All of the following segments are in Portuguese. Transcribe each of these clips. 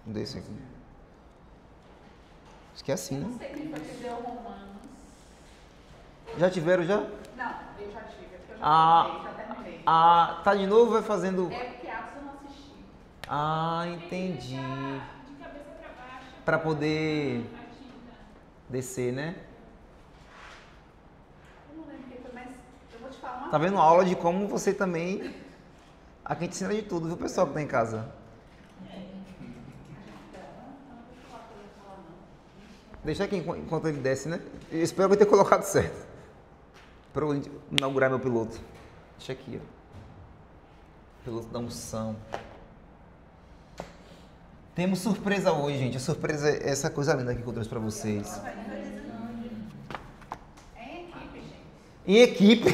Desse aqui. Acho que é assim, Eu não né? sei quem foi que deu Romanos. Já tiveram já? Não, eu já tive, porque eu já terminei. Tá de novo, vai fazendo... É porque Atos eu não assisti. Entendi. De cabeça para baixo. Para poder A tinta. descer, né? Eu não lembro quem foi, mas eu vou te falar uma Tá vendo aula de como você também... Aqui a gente ensina de tudo, viu, pessoal que tá em casa? Deixa aqui enquanto ele desce, né? Eu espero eu ter colocado certo. Para eu inaugurar meu piloto. Deixa aqui, ó. Piloto da unção. Temos surpresa hoje, gente. A surpresa é essa coisa linda aqui que eu trouxe para vocês. É equipe, gente. Em equipe.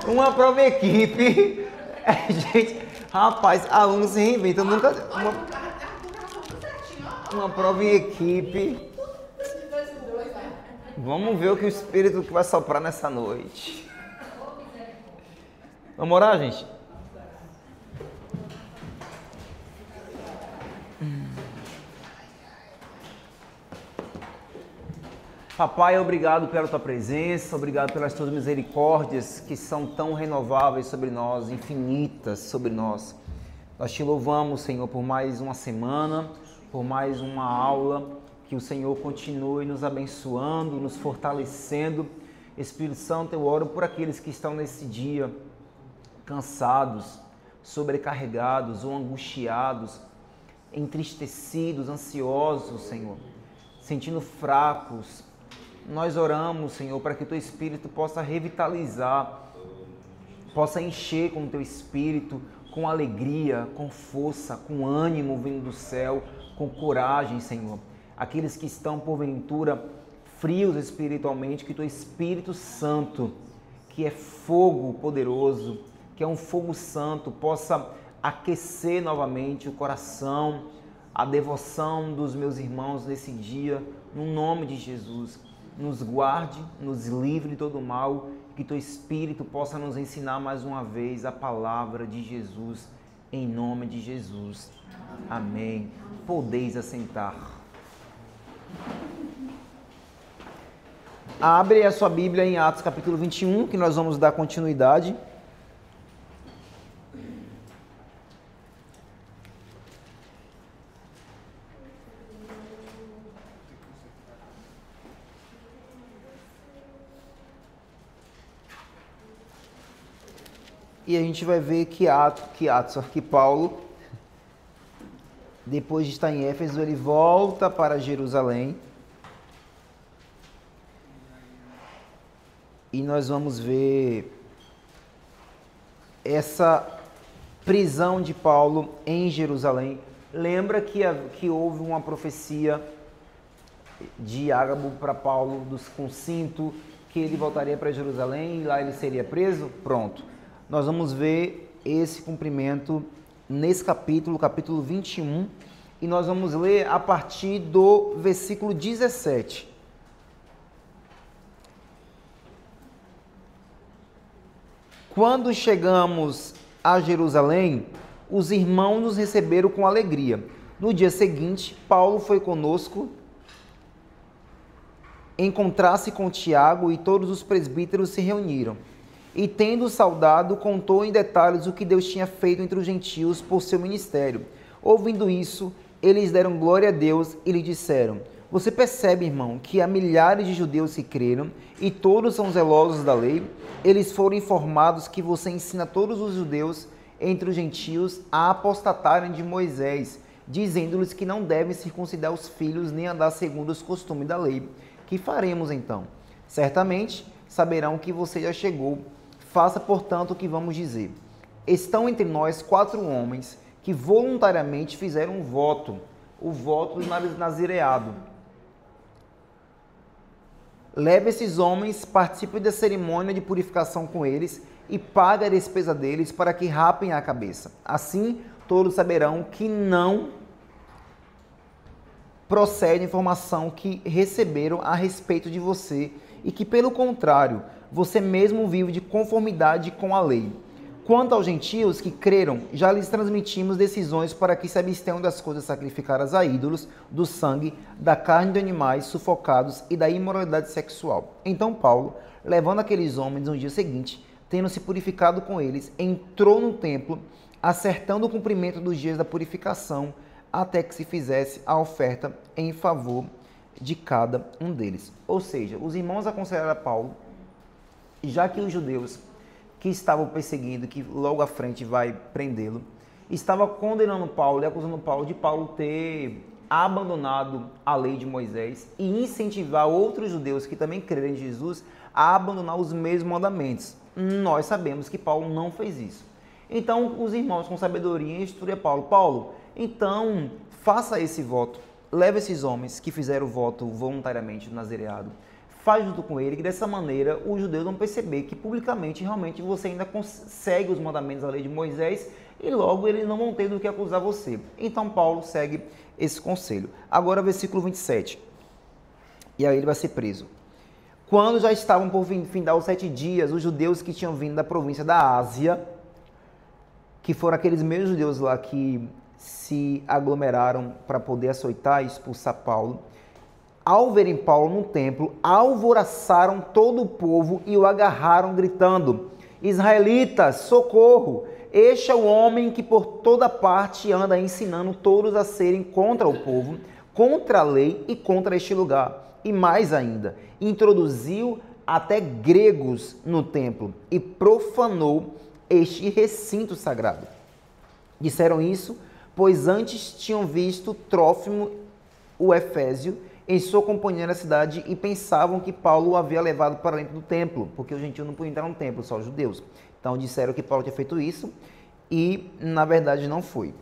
uma prova em equipe. Gente, rapaz, aluno se reinventa. Nunca... Uma prova em equipe. Vamos ver o que o Espírito que vai soprar nessa noite. Vamos orar, gente? Papai, obrigado pela tua presença, obrigado pelas tuas misericórdias que são tão renováveis sobre nós, infinitas sobre nós. Nós te louvamos, Senhor, por mais uma semana, por mais uma aula, que o Senhor continue nos abençoando, nos fortalecendo. Espírito Santo, eu oro por aqueles que estão nesse dia cansados, sobrecarregados ou angustiados, entristecidos, ansiosos, Senhor, sentindo fracos. Nós oramos, Senhor, para que o Teu Espírito possa revitalizar, possa encher com o Teu Espírito, com alegria, com força, com ânimo vindo do céu, com coragem, Senhor. Aqueles que estão, porventura, frios espiritualmente, que o Teu Espírito Santo, que é fogo poderoso, que é um fogo santo, possa aquecer novamente o coração, a devoção dos meus irmãos nesse dia, no nome de Jesus. Nos guarde, nos livre de todo mal, que Teu Espírito possa nos ensinar mais uma vez a palavra de Jesus, em nome de Jesus. Amém. Podeis assentar. Abre a sua Bíblia em Atos capítulo 21, que nós vamos dar continuidade. E a gente vai ver que Paulo, depois de estar em Éfeso, ele volta para Jerusalém. E nós vamos ver essa prisão de Paulo em Jerusalém. Lembra que houve uma profecia de Ágabo para Paulo com cinto, que ele voltaria para Jerusalém e lá ele seria preso? Pronto. Nós vamos ver esse cumprimento nesse capítulo 21, e nós vamos ler a partir do versículo 17. Quando chegamos a Jerusalém, os irmãos nos receberam com alegria. No dia seguinte, Paulo foi conosco encontrar-se com Tiago, e todos os presbíteros se reuniram. E tendo saudado, contou em detalhes o que Deus tinha feito entre os gentios por seu ministério. Ouvindo isso, eles deram glória a Deus e lhe disseram: você percebe, irmão, que há milhares de judeus que creram e todos são zelosos da lei? Eles foram informados que você ensina todos os judeus entre os gentios a apostatarem de Moisés, dizendo-lhes que não devem circuncidar os filhos nem andar segundo os costumes da lei. Que faremos então? Certamente saberão que você já chegou. Faça, portanto, o que vamos dizer. Estão entre nós 4 homens que voluntariamente fizeram um voto, o voto do nazireado. Leve esses homens, participe da cerimônia de purificação com eles e pague a despesa deles para que rapem a cabeça. Assim, todos saberão que não procede a informação que receberam a respeito de você e que, pelo contrário, você mesmo vive de conformidade com a lei. Quanto aos gentios que creram, já lhes transmitimos decisões para que se abstenham das coisas sacrificadas a ídolos, do sangue, da carne de animais sufocados e da imoralidade sexual. Então Paulo, levando aqueles homens no dia seguinte, tendo se purificado com eles, entrou no templo, acertando o cumprimento dos dias da purificação, até que se fizesse a oferta em favor de cada um deles. Ou seja, os irmãos aconselharam a Paulo, já que os judeus que estavam perseguindo, que logo à frente vai prendê-lo, estava condenando Paulo e acusando Paulo de Paulo ter abandonado a lei de Moisés e incentivar outros judeus que também creram em Jesus a abandonar os mesmos mandamentos. Nós sabemos que Paulo não fez isso. Então, os irmãos com sabedoria instruíram Paulo. Paulo, então, faça esse voto. Leve esses homens que fizeram o voto voluntariamente do nazireado, faz junto com ele, que dessa maneira os judeus vão perceber que publicamente realmente você ainda segue os mandamentos da lei de Moisés e logo eles não vão ter do que acusar você. Então Paulo segue esse conselho. Agora versículo 27. E aí ele vai ser preso. Quando já estavam por findar os 7 dias, os judeus que tinham vindo da província da Ásia, que foram aqueles mesmos judeus lá que se aglomeraram para poder açoitar e expulsar Paulo, ao verem Paulo no templo, alvoroçaram todo o povo e o agarraram, gritando: Israelitas, socorro! Este é o homem que por toda parte anda ensinando todos a serem contra o povo, contra a lei e contra este lugar. E mais ainda, introduziu até gregos no templo e profanou este recinto sagrado. Disseram isso, pois antes tinham visto Trófimo, o Efésio, em sua companhia na cidade e pensavam que Paulo o havia levado para dentro do templo, porque os gentios não podiam entrar no templo, só os judeus. Então disseram que Paulo tinha feito isso e, na verdade, não foi.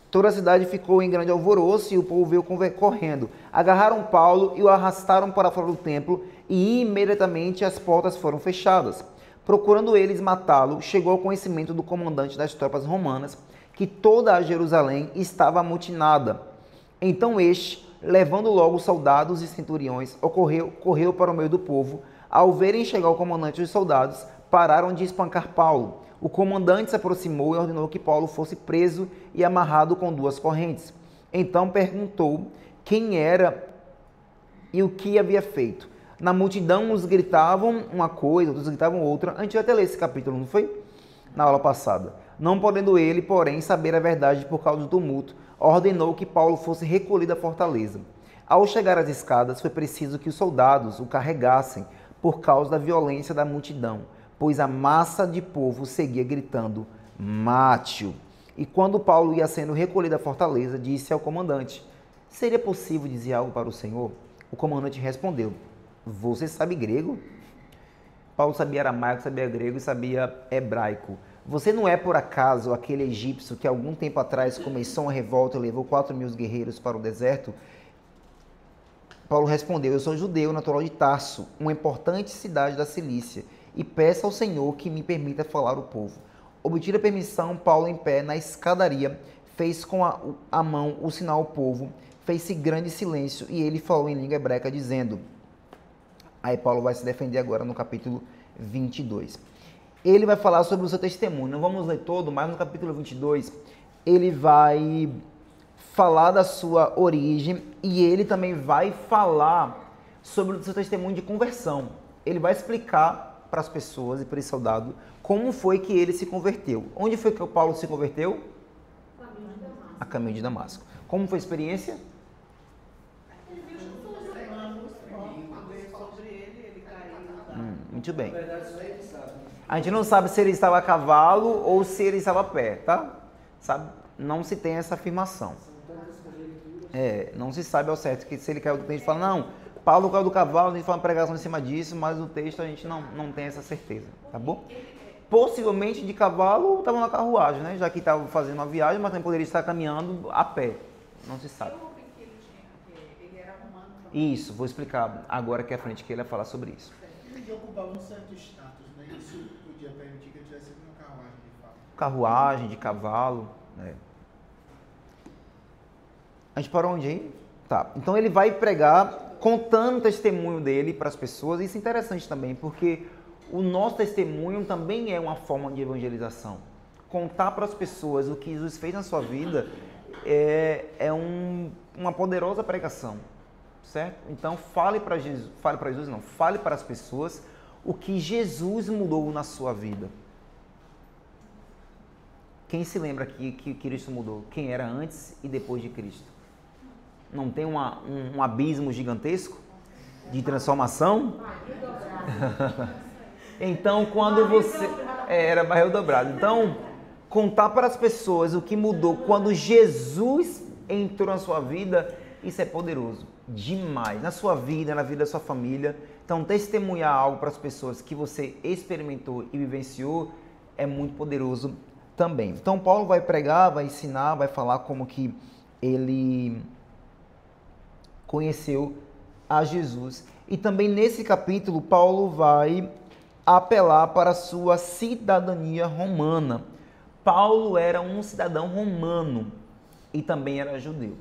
Toda a cidade ficou em grande alvoroço e o povo veio correndo. Agarraram Paulo e o arrastaram para fora do templo e imediatamente as portas foram fechadas. Procurando eles matá-lo, chegou ao conhecimento do comandante das tropas romanas que toda a Jerusalém estava amotinada. Então este, levando logo soldados e centuriões, correu para o meio do povo. Ao verem chegar o comandante e os soldados, pararam de espancar Paulo. O comandante se aproximou e ordenou que Paulo fosse preso e amarrado com 2 correntes. Então perguntou quem era e o que havia feito. Na multidão uns gritavam uma coisa, outros gritavam outra. A gente vai até ler esse capítulo, não foi? Na aula passada. Não podendo ele, porém, saber a verdade por causa do tumulto, ordenou que Paulo fosse recolhido à fortaleza. Ao chegar às escadas, foi preciso que os soldados o carregassem por causa da violência da multidão, pois a massa de povo seguia gritando: mate-o. E quando Paulo ia sendo recolhido à fortaleza, disse ao comandante: seria possível dizer algo para o Senhor? O comandante respondeu: você sabe grego? Paulo sabia aramaico, sabia grego e sabia hebraico. Você não é por acaso aquele egípcio que algum tempo atrás começou uma revolta e levou 4.000 guerreiros para o deserto? Paulo respondeu: eu sou judeu, natural de Tarso, uma importante cidade da Cilícia, e peço ao Senhor que me permita falar ao povo. Obtida a permissão, Paulo, em pé na escadaria, fez com a mão o sinal ao povo, fez-se grande silêncio e ele falou em língua hebraica, dizendo... Aí Paulo vai se defender agora no capítulo 22. Ele vai falar sobre o seu testemunho. Não vamos ler todo, mas no capítulo 22 ele vai falar da sua origem e ele também vai falar sobre o seu testemunho de conversão. Ele vai explicar para as pessoas e para esse soldado como foi que ele se converteu. Onde foi que o Paulo se converteu? A caminho de Damasco. Como foi a experiência? Muito bem. A gente não sabe se ele estava a cavalo ou se ele estava a pé, tá? Sabe? Não se tem essa afirmação. Não se sabe ao certo que se ele caiu do tempo, a gente fala, não, Paulo caiu do cavalo, a gente fala uma pregação em cima disso, mas no texto a gente não tem essa certeza, tá bom? Possivelmente de cavalo ou estava na carruagem, né? Já que estava fazendo uma viagem, mas também poderia estar caminhando a pé. Não se sabe. Ele era romano. Isso, vou explicar agora aqui à frente que ele vai falar sobre isso. Ele ocupava um certo status, né? Isso podia permitir que ele tivesse uma carruagem de fato. Carruagem, de cavalo, A gente parou onde aí? Tá. Então ele vai pregar contando o testemunho dele para as pessoas. Isso é interessante também, porque o nosso testemunho também é uma forma de evangelização. Contar para as pessoas o que Jesus fez na sua vida uma poderosa pregação, certo? Então fale para as pessoas o que Jesus mudou na sua vida. Quem se lembra aqui que Cristo mudou? Quem era antes e depois de Cristo? Não tem um abismo gigantesco de transformação? Então, quando você... era barril dobrado. Então, contar para as pessoas o que mudou quando Jesus entrou na sua vida, isso é poderoso. Demais. Na sua vida, na vida da sua família. Então, testemunhar algo para as pessoas que você experimentou e vivenciou é muito poderoso também. Então, Paulo vai pregar, vai ensinar, vai falar como que ele conheceu a Jesus. E também nesse capítulo, Paulo vai apelar para a sua cidadania romana. Paulo era um cidadão romano e também era judeu.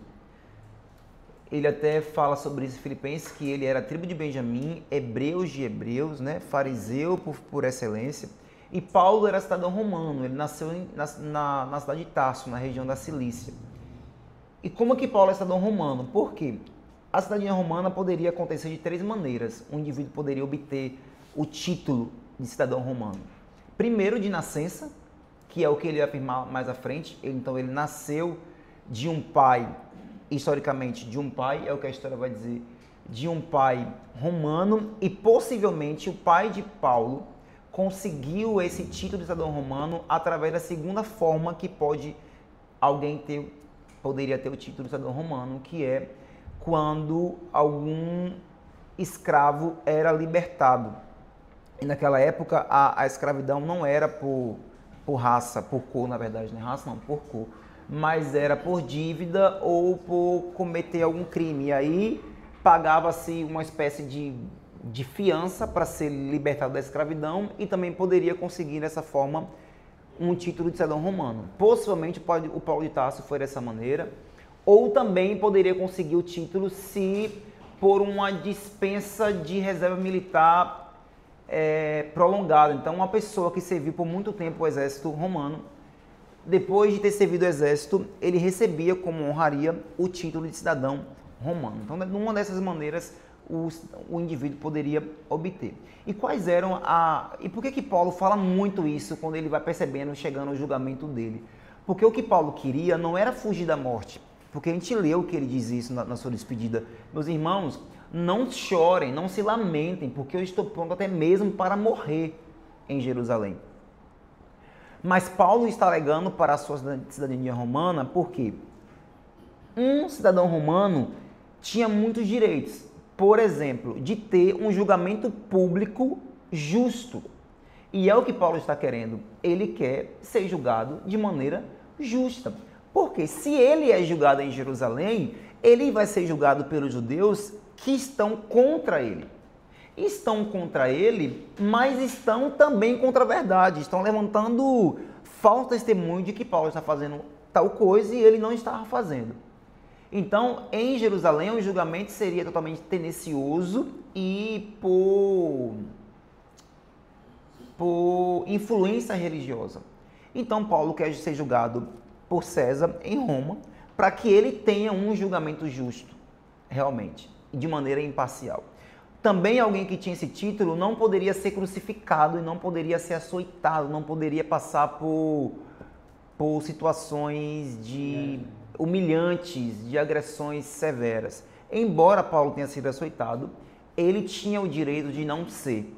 Ele até fala sobre isso em Filipenses, que ele era tribo de Benjamim, hebreus de hebreus, né? Fariseu por excelência. E Paulo era cidadão romano, ele nasceu na cidade de Tarso, na região da Cilícia. E como que Paulo é cidadão romano? Por quê? A cidadania romana poderia acontecer de 3 maneiras. Um indivíduo poderia obter o título de cidadão romano. Primeiro, de nascença, que é o que ele vai afirmar mais à frente. Então, ele nasceu de um pai, historicamente, de um pai, é o que a história vai dizer, de um pai romano, e possivelmente o pai de Paulo conseguiu esse título de cidadão romano através da segunda forma que poderia ter o título de cidadão romano, que é quando algum escravo era libertado. E naquela época a escravidão não era por raça, por cor, na verdade, não é raça não, por cor, mas era por dívida ou por cometer algum crime. E aí pagava-se uma espécie de fiança para ser libertado da escravidão e também poderia conseguir dessa forma um título de cidadão romano. Possivelmente o Paulo de Tarso foi dessa maneira, ou também poderia conseguir o título se por uma dispensa de reserva militar prolongada. Então, uma pessoa que serviu por muito tempo o exército romano, depois de ter servido o exército, ele recebia como honraria o título de cidadão romano. Então, de uma dessas maneiras, o indivíduo poderia obter. E quais eram E por que Paulo fala muito isso quando ele vai percebendo, chegando ao julgamento dele? Porque o que Paulo queria não era fugir da morte. Porque a gente leu que ele diz isso na sua despedida. Meus irmãos, não chorem, não se lamentem, porque eu estou pronto até mesmo para morrer em Jerusalém. Mas Paulo está alegando para a sua cidadania romana porque um cidadão romano tinha muitos direitos. Por exemplo, de ter um julgamento público justo. E é o que Paulo está querendo. Ele quer ser julgado de maneira justa. Porque se ele é julgado em Jerusalém, ele vai ser julgado pelos judeus que estão contra ele. Estão contra ele, mas estão também contra a verdade. Estão levantando falso testemunho de que Paulo está fazendo tal coisa e ele não estava fazendo. Então, em Jerusalém, o julgamento seria totalmente tendencioso e por influência religiosa. Então, Paulo quer ser julgado por César em Roma, para que ele tenha um julgamento justo, realmente, de maneira imparcial. Também alguém que tinha esse título não poderia ser crucificado e não poderia ser açoitado, não poderia passar por situações humilhantes, de agressões severas. Embora Paulo tenha sido açoitado, ele tinha o direito de não ser.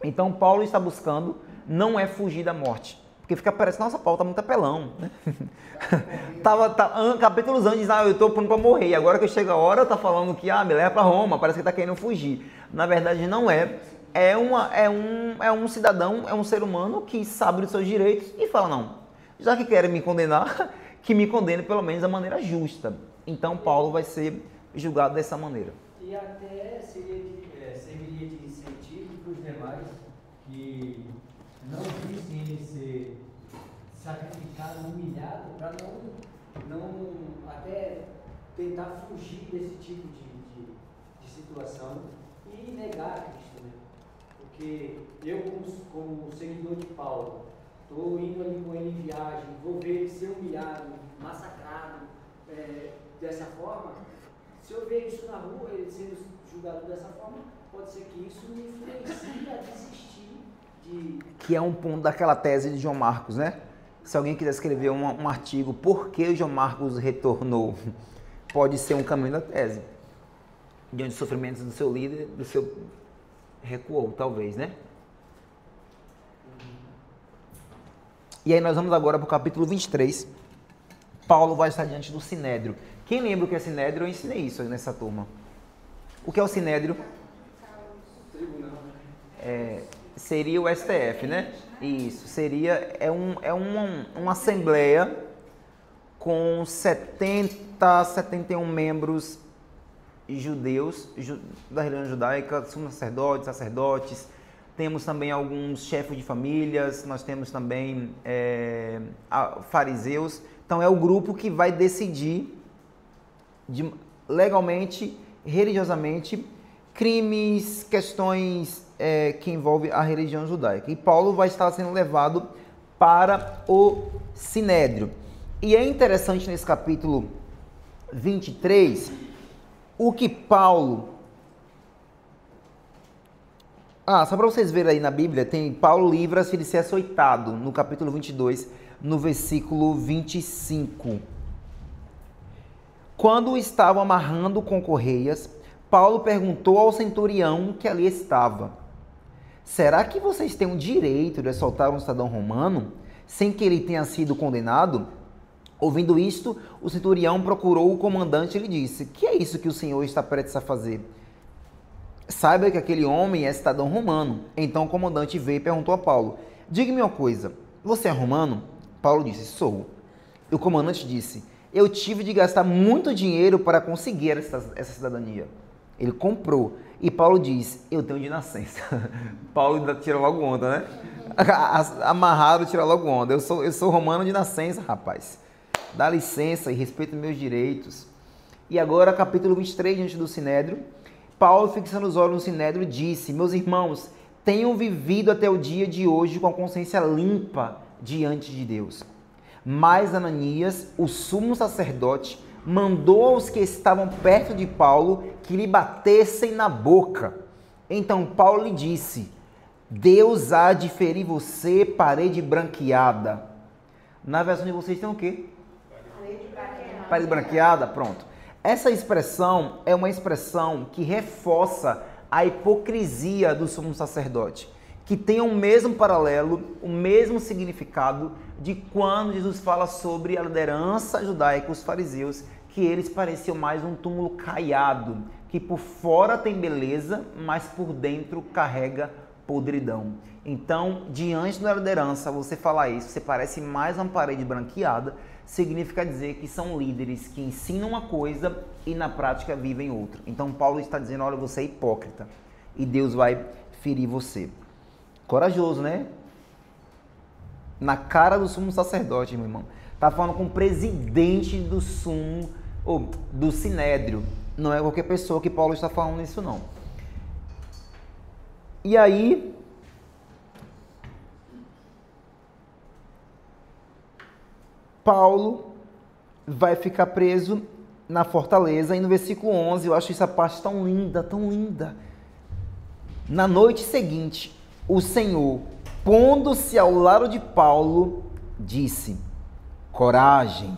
Então, Paulo está buscando não é fugir da morte. Porque fica parecendo, nossa, Paulo tá muito apelão, né? Capítulos antes, eu estou pronto para morrer. E agora que chega a hora, tá falando que, me leva para Roma, parece que tá querendo fugir. Na verdade, não é. É um cidadão, é um ser humano que sabe dos seus direitos e fala, não, já que querem me condenar, que me condene pelo menos da maneira justa. Então, Paulo vai ser julgado dessa maneira. E até serviria de incentivo para os demais que não vissem ele ser sacrificado, humilhado, para não até tentar fugir desse tipo de situação e negar a Cristo, né? Porque eu, como seguidor de Paulo, estou indo ali com ele em viagem, vou ver ele ser humilhado, massacrado, dessa forma. Se eu ver isso na rua, ele sendo julgado dessa forma, pode ser que isso me influencie a desistir de... Que é um ponto daquela tese de João Marcos, né? Se alguém quiser escrever um artigo, por que João Marcos retornou? Pode ser um caminho da tese. Diante dos sofrimentos do seu líder, do seu... recuou, talvez, né? E aí nós vamos agora para o capítulo 23. Paulo vai estar diante do Sinédrio. Quem lembra o que é Sinédrio? Eu ensinei isso nessa turma. O que é o Sinédrio? Seria o STF, né? Isso, seria, uma assembleia com 71 membros judeus, da religião judaica, sumos sacerdotes, temos também alguns chefes de famílias, nós temos também fariseus. Então é o grupo que vai decidir legalmente, religiosamente, crimes, questões que envolvem a religião judaica. E Paulo vai estar sendo levado para o Sinédrio. E é interessante nesse capítulo 23, o que Paulo... só para vocês verem aí na Bíblia, tem Paulo livra-se de ser açoitado, no capítulo 22, no versículo 25. Quando estavam amarrando com correias, Paulo perguntou ao centurião que ali estava: será que vocês têm o direito de assaltar um cidadão romano sem que ele tenha sido condenado? Ouvindo isto, o centurião procurou o comandante e lhe disse: que é isso que o senhor está prestes a fazer? Saiba que aquele homem é cidadão romano. Então o comandante veio e perguntou a Paulo: diga-me uma coisa, você é romano? Paulo disse: sou. E o comandante disse: eu tive de gastar muito dinheiro para conseguir essa cidadania. Ele comprou. E Paulo diz: eu tenho de nascença. Paulo tira logo onda, né? Amarrado, tira logo onda. Eu sou romano de nascença, rapaz. Dá licença e respeita meus direitos. E agora, capítulo 23, diante do Sinédrio, Paulo, fixando os olhos no Sinédrio, disse: meus irmãos, tenham vivido até o dia de hoje com a consciência limpa diante de Deus. Mas Ananias, o sumo sacerdote, mandou aos que estavam perto de Paulo que lhe batessem na boca. Então Paulo lhe disse: Deus há de ferir você, parede branqueada. Na versão de vocês tem o quê? Parede branqueada, pronto. Essa expressão é uma expressão que reforça a hipocrisia do sumo sacerdote, que tem o mesmo paralelo, o mesmo significado de quando Jesus fala sobre a liderança judaica, os fariseus, que eles pareciam mais um túmulo caiado, que por fora tem beleza, mas por dentro carrega podridão. Então, diante da liderança, você falar isso, você parece mais uma parede branqueada, significa dizer que são líderes que ensinam uma coisa e na prática vivem outra. Então Paulo está dizendo: olha, você é hipócrita e Deus vai ferir você. Corajoso, né? Na cara do sumo sacerdote, meu irmão. Tá falando com o presidente do sumo, ou do Sinédrio. Não é qualquer pessoa que Paulo está falando isso, não. E aí, Paulo vai ficar preso na fortaleza, e no versículo 11, eu acho essa parte tão linda, tão linda. Na noite seguinte, o Senhor, pondo-se ao lado de Paulo, disse: coragem,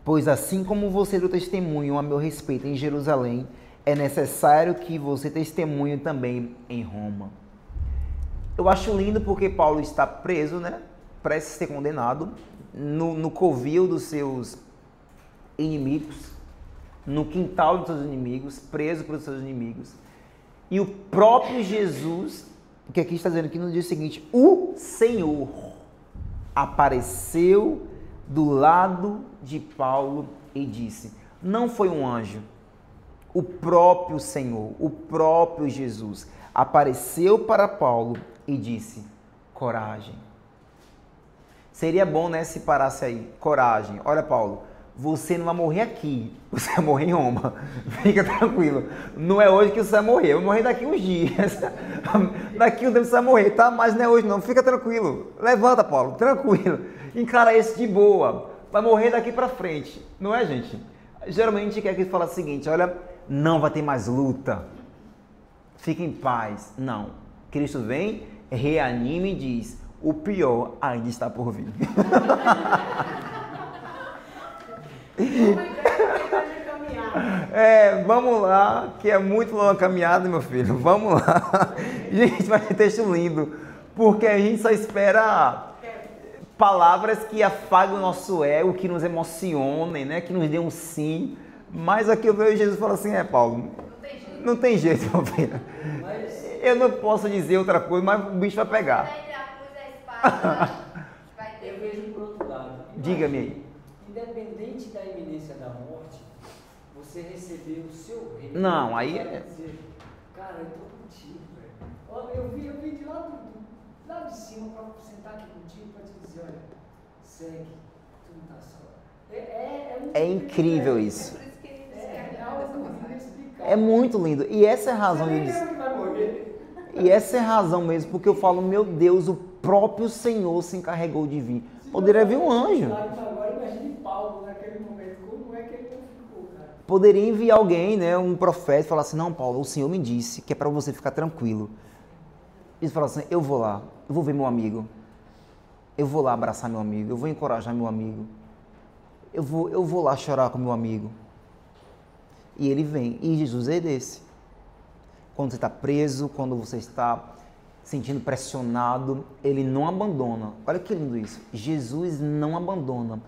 pois assim como você deu testemunho a meu respeito em Jerusalém, é necessário que você testemunhe também em Roma. Eu acho lindo porque Paulo está preso, né? Prestes a ser condenado, no covil dos seus inimigos, no quintal dos seus inimigos, preso pelos seus inimigos. E o próprio Jesus, que aqui está dizendo que no dia seguinte, o Senhor apareceu do lado de Paulo e disse: não foi um anjo, o próprio Senhor, o próprio Jesus apareceu para Paulo e disse: coragem. Seria bom, né, se parasse aí: coragem. Olha, Paulo, você não vai morrer aqui, você vai morrer em Roma. Fica tranquilo. Não é hoje que você vai morrer, eu vou morrer daqui uns dias. Daqui um tempo você vai morrer, tá? Mas não é hoje não, fica tranquilo. Levanta, Paulo, tranquilo. Encara isso de boa. Vai morrer daqui pra frente. Não é, gente? Geralmente a gente quer que ele fale o seguinte, olha, não vai ter mais luta. Fique em paz. Não. Cristo vem, reanime e diz, o pior ainda está por vir. Vamos lá, que é muito longa a caminhada, meu filho. Vamos lá. Gente, vai ter texto lindo, porque a gente só espera palavras que afagam o nosso ego, que nos emocionem, né? Que nos dêem um sim. Mas aqui eu vejo Jesus e falo assim, Paulo, não tem jeito, meu filho. Eu não posso dizer outra coisa, mas o bicho vai pegar. Eu vejo por outro lado. Diga-me aí. Independente da iminência da morte, você receber o seu reino. Não, aí é... Dizer, cara, eu tô contigo, velho. Olha, eu vim de lá de cima para sentar aqui contigo para te dizer, olha, segue, tu não tá só. É incrível isso. Por isso que ele É algo inexplicável. É muito lindo. E essa é a razão Você de nem dizer. lembra que vai morrer. E essa é a razão mesmo, porque eu falo, meu Deus, o próprio Senhor se encarregou de vir. Poderia vir um anjo. Agora imagine Paulo naquele momento, como é que ele não ficou, cara? Poderia enviar alguém, né, um profeta, e falar assim, não, Paulo, o Senhor me disse que é para você ficar tranquilo. E falar assim, eu vou lá, eu vou ver meu amigo. Eu vou lá abraçar meu amigo, eu vou encorajar meu amigo. Eu vou lá chorar com meu amigo. E ele vem. E Jesus é desse. Quando você está preso, quando você está sentindo pressionado, ele não abandona. Olha que lindo isso. Jesus não abandona.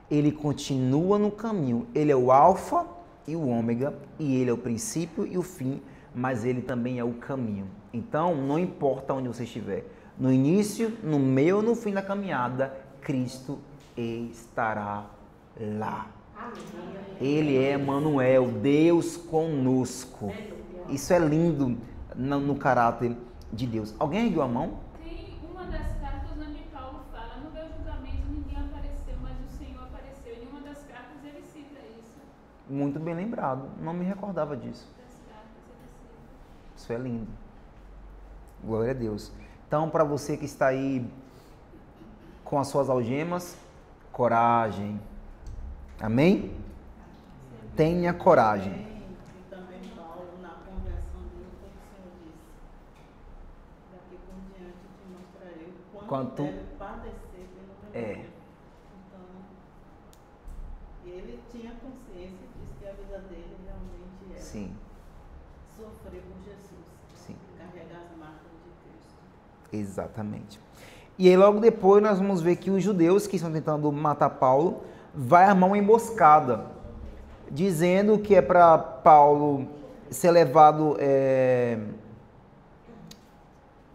Ele continua no caminho. Ele é o alfa e o ômega, e ele é o princípio e o fim, mas ele também é o caminho. Então, não importa onde você estiver, no início, no meio ou no fim da caminhada, Cristo estará lá. Ele é Emmanuel, Deus conosco. Isso é lindo no caráter de Deus. Alguém ergueu a mão? Tem uma das cartas onde Paulo fala, no meu julgamento ninguém apareceu, mas o Senhor apareceu. Em uma das cartas ele cita isso. Muito bem lembrado. Não me recordava disso. Das cartas ele cita. Isso é lindo. Glória a Deus. Então, para você que está aí com as suas algemas, coragem. Amém? Tenha coragem. E também Paulo, na conversão dele, como o Senhor disse, daqui por diante te mostrarei o quanto deve padecer pelo meu nome. Então, ele tinha consciência disso, que a vida dele realmente era Sim, sofrer com Jesus, sim. carregar as marcas de Cristo. Exatamente. E aí logo depois nós vamos ver que os judeus que estão tentando matar Paulo vai armar uma emboscada, dizendo que é para Paulo ser levado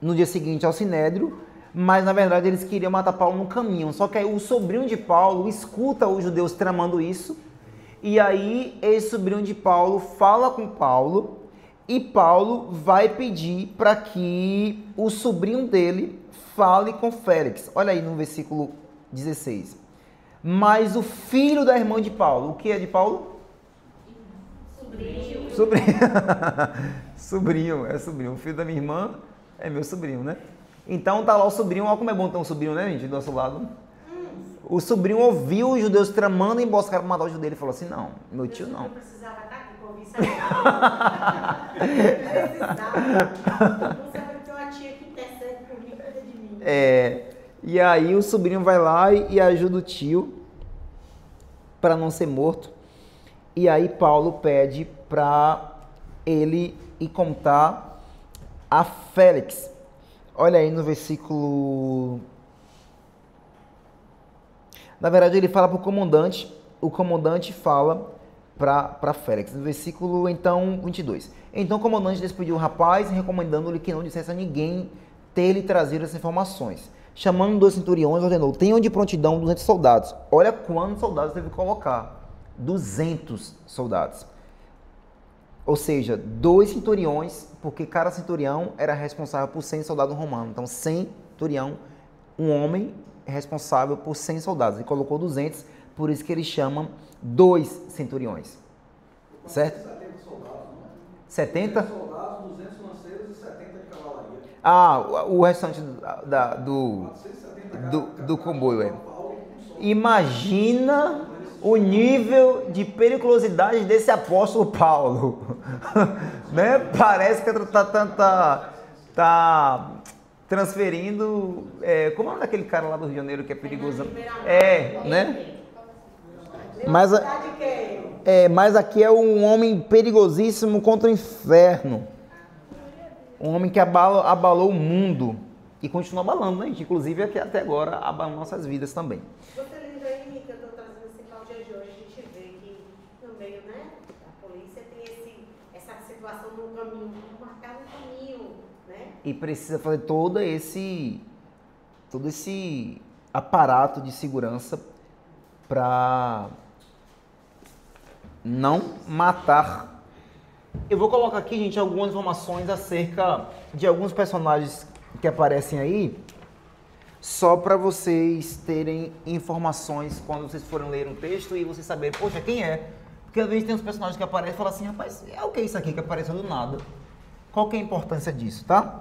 no dia seguinte ao Sinédrio, mas na verdade eles queriam matar Paulo no caminho. Só que aí o sobrinho de Paulo escuta os judeus tramando isso, e aí esse sobrinho de Paulo fala com Paulo, e Paulo vai pedir para que o sobrinho dele fale com Félix. Olha aí no versículo 16. Mas o filho da irmã de Paulo, o que é de Paulo? Sobrinho. Sobrinho, é sobrinho. O filho da minha irmã é meu sobrinho, né? Então tá lá o sobrinho, olha como é bom ter um sobrinho, né, gente, do nosso lado. O sobrinho ouviu os judeus tramando emboscar para matar o judeu. Ele falou assim, não, meu tio não. Eu precisava estar aqui para ouvir isso aí. Precisava. Não sabe que tem uma tia que intercede por mim, cuida de mim. E aí o sobrinho vai lá e ajuda o tio para não ser morto. E aí Paulo pede para ele ir contar a Félix. Olha aí no versículo... Na verdade ele fala para o comandante fala para Félix. No versículo, então, 22. Então o comandante despediu o rapaz, recomendando-lhe que não dissesse a ninguém ter lhe trazido essas informações. Chamando 2 centuriões, ordenou, tenham de prontidão 200 soldados. Olha quantos soldados teve que colocar. 200 soldados. Ou seja, 2 centuriões, porque cada centurião era responsável por 100 soldados romanos. Então, centurião, um homem responsável por 100 soldados. Ele colocou 200, Por isso que ele chama 2 centuriões. Certo? 70 soldados, não é? 70? 70 soldados, 200 lanceiros e 70 de cavalaria. Ah, o restante do 470 comboio, é. Imagina o nível de periculosidade desse apóstolo Paulo. Né? Parece que tá transferindo... como é o nome daquele cara lá do Rio de Janeiro que é perigoso? Né? Mas aqui é um homem perigosíssimo contra o inferno. Um homem que abalou o mundo. E continua abalando, né, gente? Inclusive aqui até agora abalando nossas vidas também. Você lembra aí que eu estou trazendo esse pau de hoje, a gente vê que no meio, né, da polícia tem essa situação no caminho, marcar um caminho, né? E precisa fazer todo esse aparato de segurança para não matar. Eu vou colocar aqui, gente, algumas informações acerca de alguns personagens que aparecem aí, só para vocês terem informações quando vocês forem ler um texto e vocês saberem, poxa, quem é? Porque às vezes tem uns personagens que aparecem e falam assim, rapaz, é o que é isso aqui que apareceu do nada? Qual que é a importância disso, tá?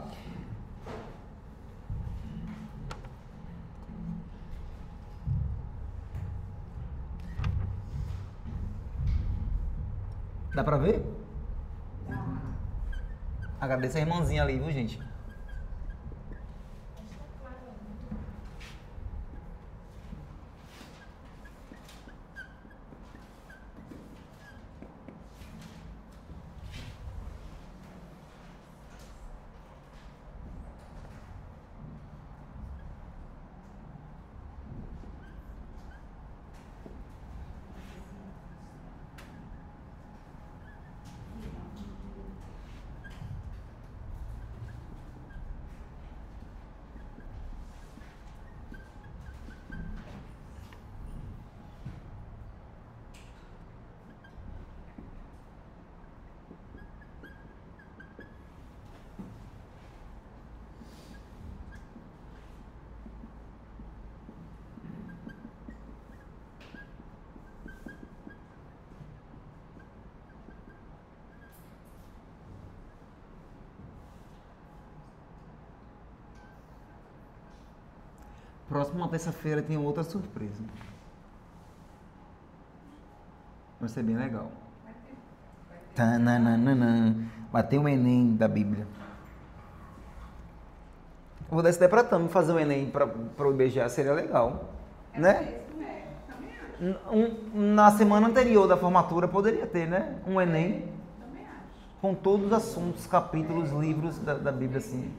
Dá pra ver? Agradeço a irmãzinha ali, viu, gente? Próxima terça-feira tem outra surpresa. Vai ser bem legal. Vai ter um Enem da Bíblia. Eu vou dar essa ideia pra Tami, fazer um Enem para o IBGE seria legal. Né? Também acho. Na semana anterior da formatura poderia ter, né? Um Enem. Também acho. Com todos os assuntos, capítulos, livros da Bíblia, assim.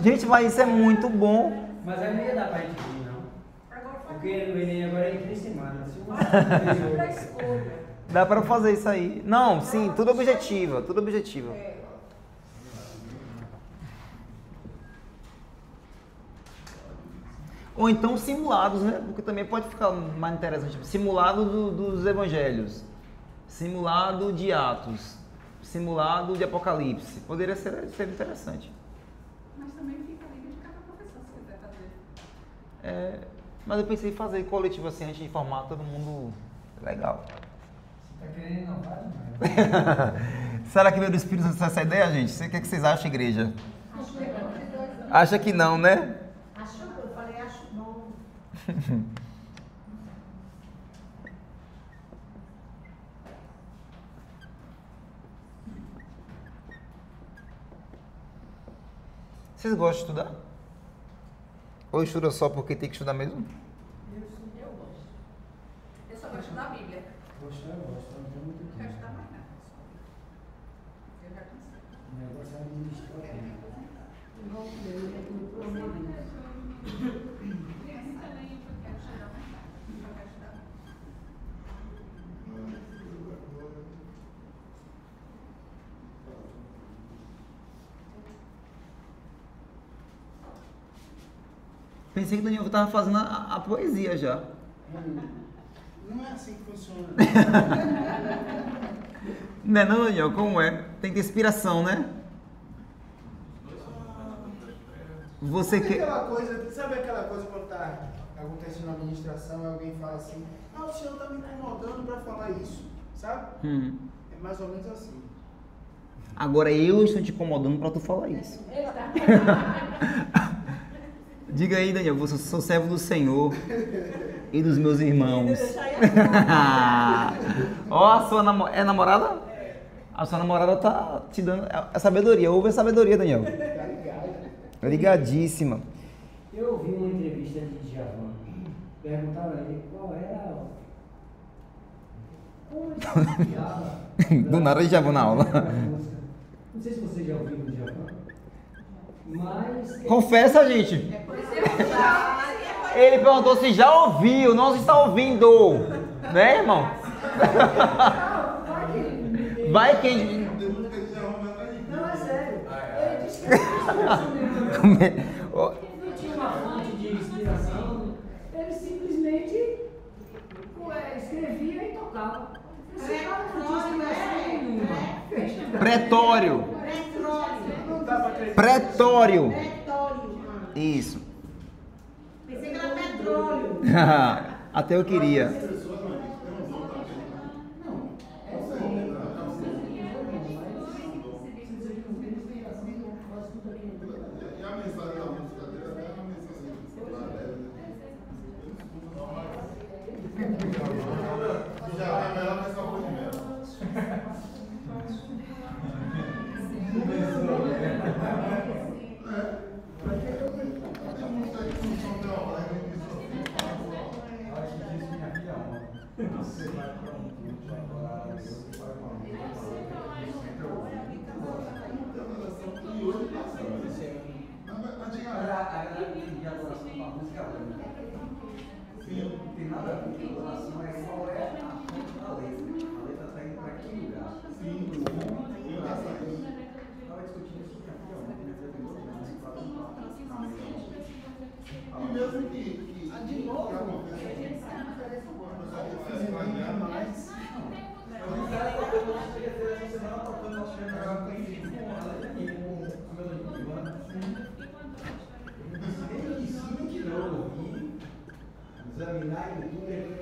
Gente, mas isso é muito bom. Mas aí não ia dar pra gente ir, não. Porque o Enem agora é em 3 semanas. Dá pra fazer isso aí. Não, sim, tudo objetivo, tudo objetivo. Ou então simulados, né? Porque também pode ficar mais interessante. Simulado dos evangelhos. Simulado de Atos. Simulado de Apocalipse. Poderia ser interessante. Mas também fica livre de cada professor se quiser fazer. Mas eu pensei em fazer coletivo assim, antes de formar todo mundo legal. Você tá querendo inovar demais. Será que veio do Espírito Santo essa ideia, gente? O que vocês acham, igreja? Acha que não, né? Eu falei, acho bom. Vocês gostam de estudar? Ou estuda só porque tem que estudar mesmo? Eu gosto. Eu só gosto da Bíblia. Gostar, eu gosto. Não tem muito Não quero tempo. estudar mais nada. Eu já cansei. O negócio é administrar tempo. Criança também, eu quero estudar mais tarde. Eu quero estudar mais. Pensei que o Daniel estava fazendo a poesia já. Não é assim que funciona. Não é não, Daniel? Como é? Tem que ter inspiração, né? Você Sabe que... sabe aquela coisa quando tá acontece na administração e alguém fala assim, o senhor está me incomodando para falar isso, sabe? É mais ou menos assim. Agora eu estou te incomodando para tu falar isso. Diga aí, Daniel, eu sou servo do Senhor e dos meus irmãos. Ó, a sua namorada? A sua namorada tá te dando a sabedoria. Ouve a sabedoria, Daniel. Ligadíssima. Eu ouvi uma entrevista de Djavan. Perguntaram a ele qual era do nada Djavan na aula. Não sei se você já ouviu o Djavan, mas... Confessa, gente. Ele perguntou se já ouviu, não se está ouvindo. Né, irmão? Vai quem... Não, é sério. Ele disse que não tinha uma fonte de inspiração. Ele simplesmente escrevia e tocava. Esse cara não tinha inspiração nenhuma. Pretório. Pretório. Isso. Pensei que era petróleo. Até eu queria. Tem nada a ver com a relação, é qual é a fonte da letra. A letra está indo para que lugar? Sim, estava discutindo isso aqui, E mesmo que de novo, examinar e tudo é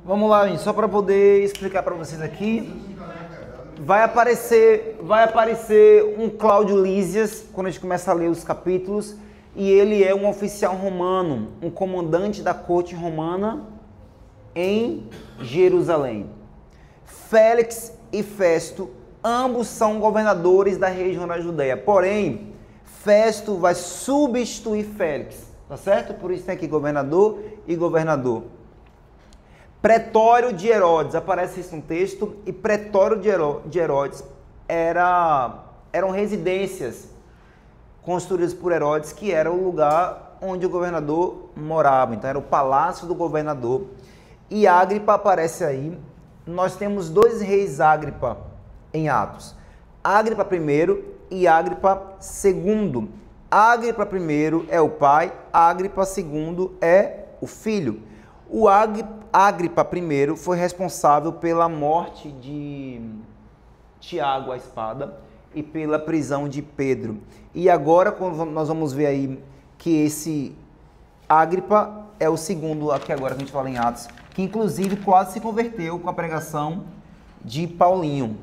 Vamos lá, gente, só para poder explicar para vocês aqui. Vai aparecer um Cláudio Lísias quando a gente começa a ler os capítulos. E ele é um oficial romano, um comandante da corte romana em Jerusalém. Félix e Festo, ambos são governadores da região da Judéia. Porém, Festo vai substituir Félix, tá certo? Por isso tem aqui governador e governador. Pretório de Herodes, aparece isso no texto, e Pretório de Herodes eram residências construídas por Herodes, que era o lugar onde o governador morava. Então era o palácio do governador. E Agripa aparece aí. Nós temos dois reis Agripa em Atos. Agripa I e Agripa II. Agripa I é o pai, Agripa II é o filho. O Agripa I foi responsável pela morte de Tiago, a espada, e pela prisão de Pedro. E agora nós vamos ver aí que esse Agripa é o segundo, aqui agora que a gente fala em Atos, que inclusive quase se converteu com a pregação de Paulinho.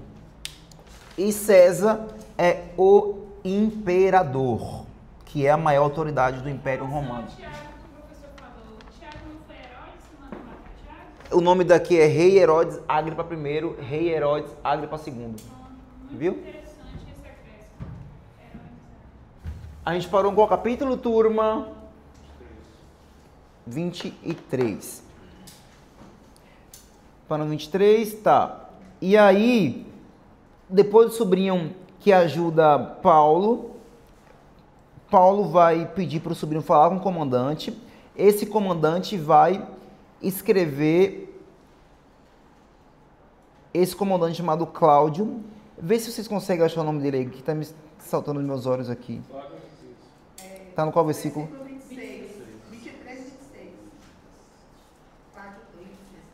E César é o imperador, que é a maior autoridade do Império Romano. O nome daqui é Rei Herodes Agripa I, Rei Herodes Agripa II. Viu? A gente parou em qual capítulo, turma? 23. Para o 23, tá. E aí, depois do sobrinho que ajuda Paulo, Paulo vai pedir para o sobrinho falar com o comandante. Esse comandante vai escrever, esse comandante chamado Cláudio. Vê se vocês conseguem achar o nome dele aí, que está me saltando nos meus olhos aqui. Está no qual versículo? 23 e 26.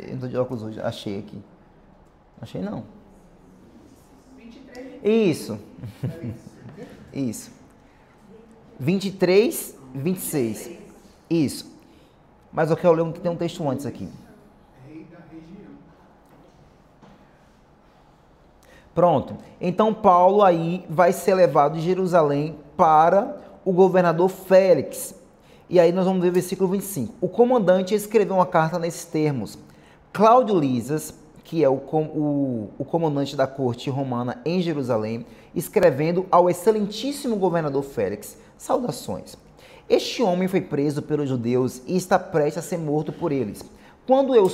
Eu não tô de óculos hoje. Achei aqui. Achei não. 23. Isso. Isso. 23, 26. Isso. Mas eu quero ler que tem um texto antes aqui. Rei da região. Pronto. Então Paulo aí vai ser levado de Jerusalém para o governador Félix. E aí nós vamos ver o versículo 25. O comandante escreveu uma carta nesses termos. Cláudio Lisas, que é o comandante da corte romana em Jerusalém, escrevendo ao excelentíssimo governador Félix, saudações. Este homem foi preso pelos judeus e está prestes a ser morto por eles. Quando eu,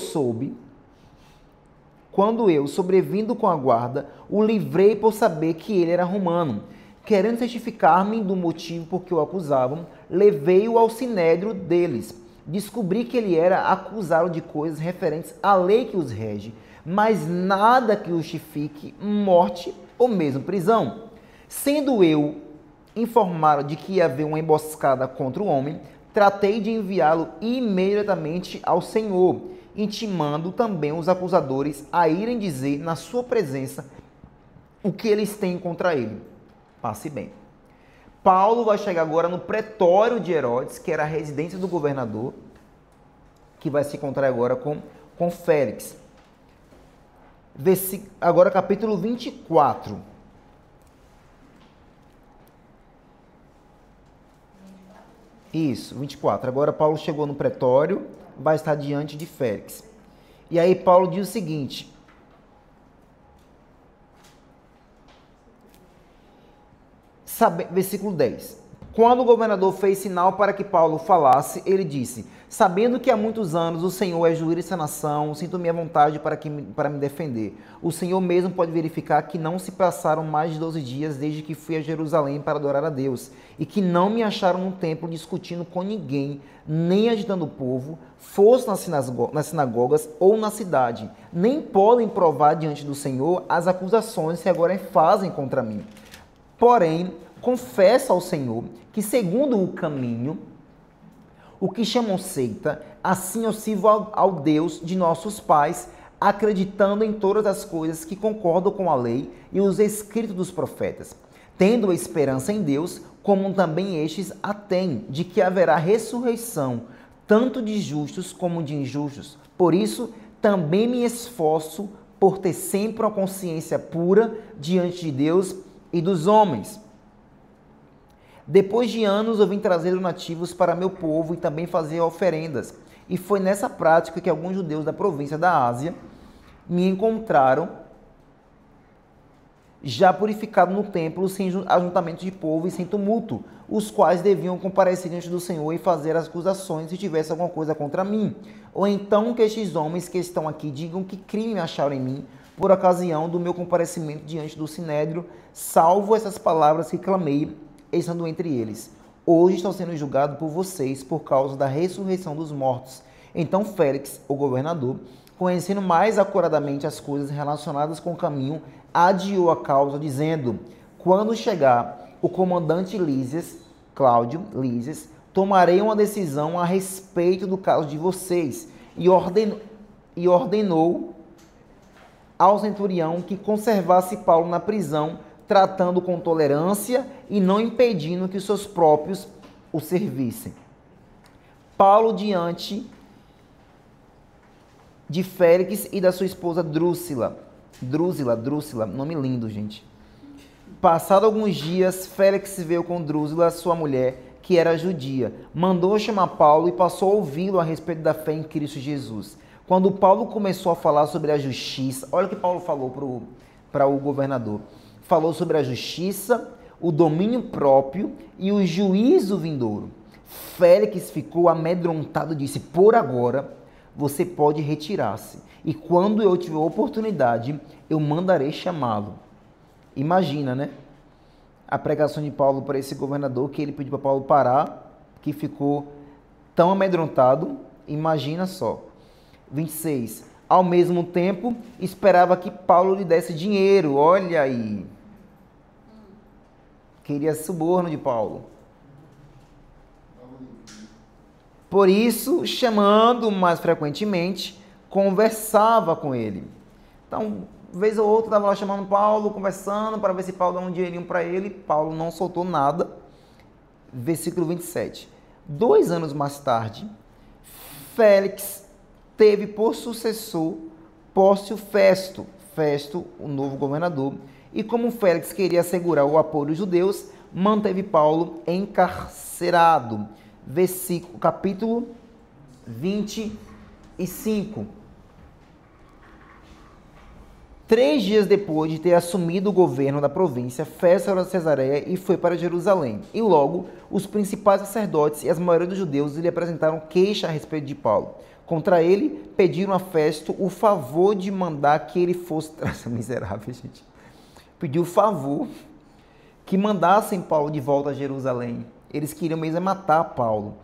sobrevindo com a guarda, o livrei por saber que ele era romano. Querendo certificar-me do motivo por que o acusavam, levei-o ao sinédrio deles. Descobri que ele era acusado de coisas referentes à lei que os rege, mas nada que justifique morte ou mesmo prisão. Sendo eu informado de que ia haver uma emboscada contra o homem, tratei de enviá-lo imediatamente ao Senhor, intimando também os acusadores a irem dizer na sua presença o que eles têm contra ele. Passe bem. Paulo vai chegar agora no pretório de Herodes, que era a residência do governador, que vai se encontrar agora com Félix. Agora capítulo 24. Isso, 24. Agora Paulo chegou no pretório, vai estar diante de Félix. E aí Paulo diz o seguinte: versículo 10. Quando o governador fez sinal para que Paulo falasse, ele disse: sabendo que há muitos anos o Senhor é juiz dessa nação, sinto minha vontade para me defender. O Senhor mesmo pode verificar que não se passaram mais de 12 dias desde que fui a Jerusalém para adorar a Deus, e que não me acharam no templo discutindo com ninguém, nem agitando o povo, fosse nas sinagogas ou na cidade. Nem podem provar diante do Senhor as acusações que agora fazem contra mim. Porém, confesso ao Senhor que, segundo o caminho, o que chamam seita, assim eu sirvo ao Deus de nossos pais, acreditando em todas as coisas que concordam com a lei e os escritos dos profetas, tendo a esperança em Deus, como também estes a têm, de que haverá ressurreição, tanto de justos como de injustos. Por isso, também me esforço por ter sempre uma consciência pura diante de Deus e dos homens. Depois de anos eu vim trazer donativos para meu povo e também fazer oferendas. E foi nessa prática que alguns judeus da província da Ásia me encontraram já purificado no templo, sem ajuntamento de povo e sem tumulto, os quais deviam comparecer diante do Senhor e fazer as acusações se tivesse alguma coisa contra mim. Ou então que estes homens que estão aqui digam que crime acharam em mim por ocasião do meu comparecimento diante do sinédrio, salvo essas palavras que clamei, estando entre eles. Hoje estou sendo julgado por vocês por causa da ressurreição dos mortos. Então Félix, o governador, conhecendo mais acuradamente as coisas relacionadas com o caminho, adiou a causa, dizendo: quando chegar o comandante Cláudio Lísias, tomarei uma decisão a respeito do caso de vocês. E ordenou ao centurião que conservasse Paulo na prisão, tratando com tolerância e não impedindo que os seus próprios o servissem. Paulo diante de Félix e da sua esposa Drúzila, nome lindo, gente. Passado alguns dias, Félix veio com Drúzila, sua mulher, que era judia. Mandou chamar Paulo e passou a ouvi-lo a respeito da fé em Cristo Jesus. Quando Paulo começou a falar sobre a justiça, olha o que Paulo falou para o governador. Falou sobre a justiça, o domínio próprio e o juízo vindouro. Félix ficou amedrontado e disse: por agora você pode retirar-se, e quando eu tiver oportunidade, eu mandarei chamá-lo. Imagina, né? A pregação de Paulo para esse governador, que ele pediu para Paulo parar, que ficou tão amedrontado. Imagina só. 26. Ao mesmo tempo, esperava que Paulo lhe desse dinheiro. Olha aí. Queria suborno de Paulo. Por isso, chamando mais frequentemente, conversava com ele. Então, vez ou outra, estava lá chamando Paulo, conversando, para ver se Paulo dava um dinheirinho para ele. Paulo não soltou nada. Versículo 27. 2 anos mais tarde, Félix teve por sucessor Pórcio Festo, o novo governador, e como Félix queria assegurar o apoio dos judeus, manteve Paulo encarcerado. Capítulo 25. 3 dias depois de ter assumido o governo da província, Festo saiu de Cesareia e foi para Jerusalém. E logo, os principais sacerdotes e as maioria dos judeus lhe apresentaram queixa a respeito de Paulo. Contra ele, pediram a Festo o favor de mandar que ele fosse... Miserável, gente. Pediu o favor que mandassem Paulo de volta a Jerusalém. Eles queriam mesmo matar Paulo.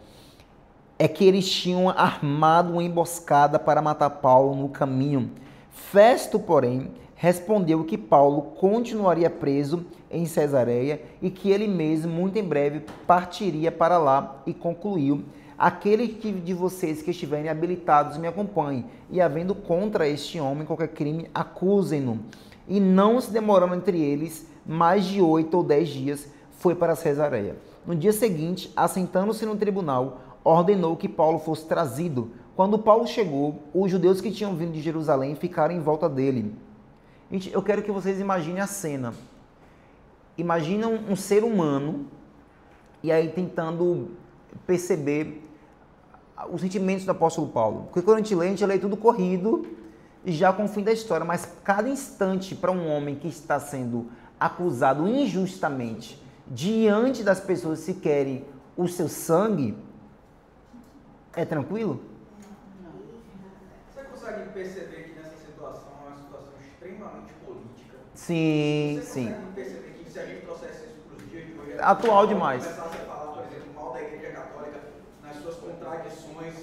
É que eles tinham armado uma emboscada para matar Paulo no caminho. Festo, porém, respondeu que Paulo continuaria preso em Cesareia e que ele mesmo, muito em breve, partiria para lá, e concluiu: aquele de vocês que estiverem habilitados me acompanhem, e havendo contra este homem qualquer crime, acusem-no. E não se demorando entre eles mais de 8 ou 10 dias, foi para Cesareia. No dia seguinte, assentando-se no tribunal, ordenou que Paulo fosse trazido. Quando Paulo chegou, os judeus que tinham vindo de Jerusalém ficaram em volta dele. Gente, eu quero que vocês imaginem a cena. Imagina um ser humano, e aí tentando perceber os sentimentos do apóstolo Paulo. Porque quando a gente lê tudo corrido, já com o fim da história, mas cada instante para um homem que está sendo acusado injustamente diante das pessoas que querem o seu sangue, é tranquilo? Você consegue perceber que nessa situação é uma situação extremamente política? Sim, Você sim. consegue perceber que se a gente trouxesse isso para os dias de hoje... Atual demais. Começasse a falar, por exemplo, mal da Igreja Católica, nas suas contradições,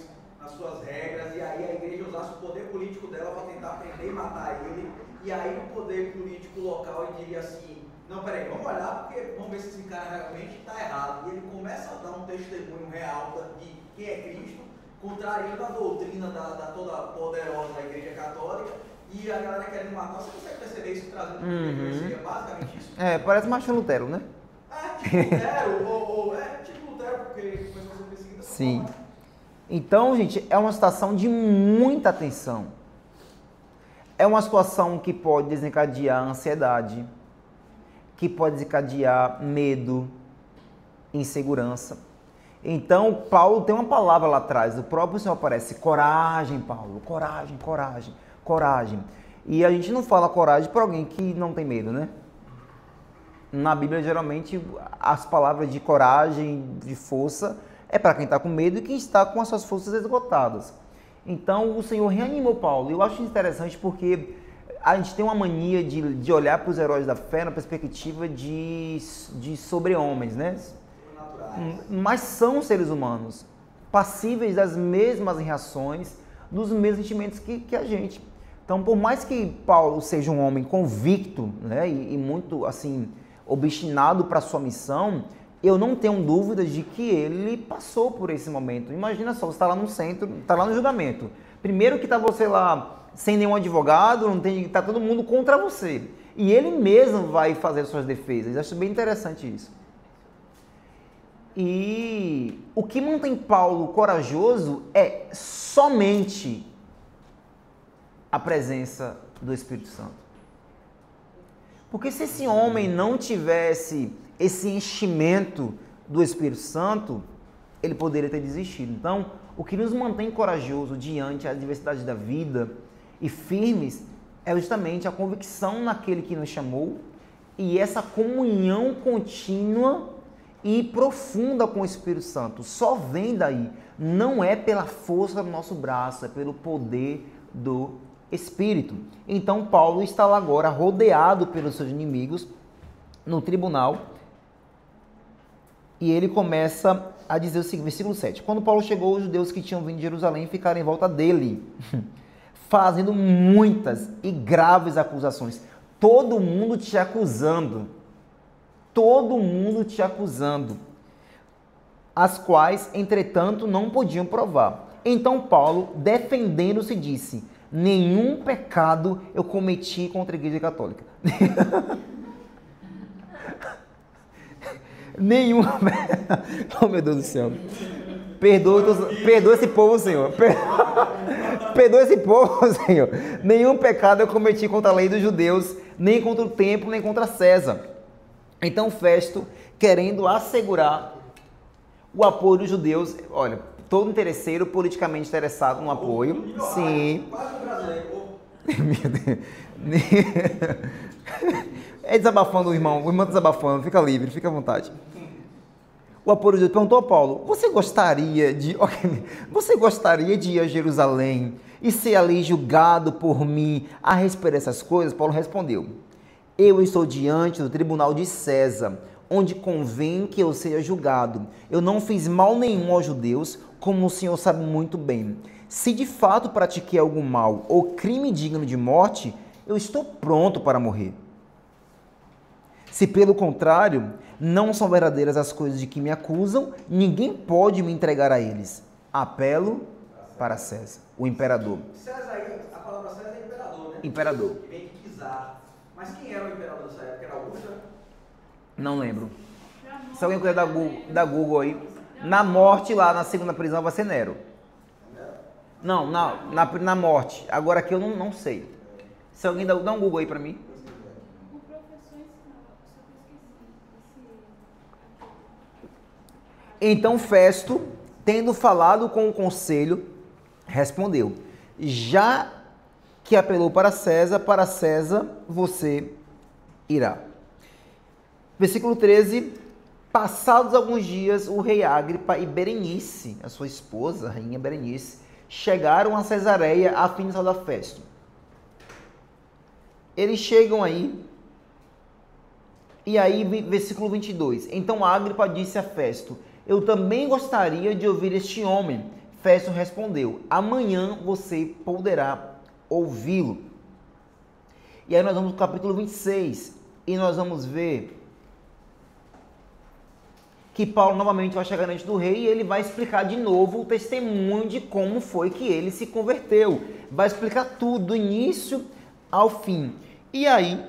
nas suas regras, e aí a Igreja usasse o poder político dela para tentar prender e matar ele, e aí o poder político local diria assim: não, peraí, vamos olhar, porque vamos ver se esse cara realmente está errado. E ele começa a dar um testemunho real de quem é Cristo, contrariando a doutrina da toda poderosa da Igreja Católica, e a galera querendo matar. Você consegue perceber isso trazendo para a seria basicamente isso? Parece Martinho Lutero, né? Tipo Lutero, tipo Lutero, porque começou a ser perseguido. Sim. Então, gente, é uma situação de muita tensão. É uma situação que pode desencadear ansiedade, que pode desencadear medo, insegurança. Então, Paulo tem uma palavra lá atrás, o próprio Senhor aparece: coragem, Paulo, coragem, coragem, coragem. E a gente não fala coragem para alguém que não tem medo, né? Na Bíblia, geralmente, as palavras de coragem, de força, é para quem está com medo e quem está com as suas forças esgotadas. Então, o Senhor reanimou Paulo. Eu acho interessante porque a gente tem uma mania de olhar para os heróis da fé na perspectiva de sobre-homens, né? Mas são seres humanos, passíveis das mesmas reações, dos mesmos sentimentos que a gente. Então, por mais que Paulo seja um homem convicto, né, e muito assim obstinado para a sua missão, eu não tenho dúvidas de que ele passou por esse momento. Imagina só, você está lá no centro, está lá no julgamento. Primeiro que está você lá sem nenhum advogado, está todo mundo contra você. E ele mesmo vai fazer suas defesas. Acho bem interessante isso. E o que mantém Paulo corajoso é somente a presença do Espírito Santo. Porque se esse homem não tivesse esse enchimento do Espírito Santo, ele poderia ter desistido. Então, o que nos mantém corajoso diante das adversidades da vida e firmes é justamente a convicção naquele que nos chamou e essa comunhão contínua e profunda com o Espírito Santo. Só vem daí. Não é pela força do nosso braço, é pelo poder do Espírito. Então, Paulo está lá agora rodeado pelos seus inimigos no tribunal. E ele começa a dizer o seguinte, versículo 7. Quando Paulo chegou, os judeus que tinham vindo de Jerusalém ficaram em volta dele, fazendo muitas e graves acusações. Todo mundo te acusando. Todo mundo te acusando. As quais, entretanto, não podiam provar. Então Paulo, defendendo-se, disse: nenhum pecado eu cometi contra a Igreja Católica. Nenhum. Oh, meu Deus do céu. Perdoa esse povo, Senhor. Perdoa esse povo, Senhor. Nenhum pecado eu cometi contra a lei dos judeus, nem contra o templo, nem contra César. Então Festo, querendo assegurar o apoio dos judeus, olha, todo interesseiro politicamente interessado no apoio. Sim. Quase um brasileiro. Meu Deus. É desabafando o irmão está desabafando, fica livre, fica à vontade. O apoio de Deus perguntou a Paulo, você gostaria de ir a Jerusalém e ser ali julgado por mim a respeito dessas coisas? Paulo respondeu, eu estou diante do tribunal de César, onde convém que eu seja julgado. Eu não fiz mal nenhum aos judeus, como o Senhor sabe muito bem. Se de fato pratiquei algum mal ou crime digno de morte, eu estou pronto para morrer. Se pelo contrário, não são verdadeiras as coisas de que me acusam, ninguém pode me entregar a eles. Apelo para César, o imperador. César aí, a palavra César é imperador, né? Imperador. Que vem de czar. Mas quem era o imperador dessa época? Era Augusto? Não lembro. Se alguém quiser dar Google aí. Na morte, lá na segunda prisão, vai ser Nero. Não, na morte. Agora aqui eu não sei. Se alguém dá um Google aí pra mim. O professor ensinava, só que eu esqueci. Então Festo, tendo falado com o conselho, respondeu, já que apelou para César você irá. Versículo 13, passados alguns dias, o rei Agripa e Berenice, a sua esposa, a rainha Berenice, chegaram a Cesareia a fim de saudar Festo. Eles chegam aí, e aí, versículo 22, então Agripa disse a Festo, eu também gostaria de ouvir este homem. Festo respondeu, amanhã você poderá ouvi-lo. E aí nós vamos no capítulo 26, e nós vamos ver que Paulo novamente vai chegar diante do rei e ele vai explicar de novo o testemunho de como foi que ele se converteu. Vai explicar tudo, do início ao fim. E aí,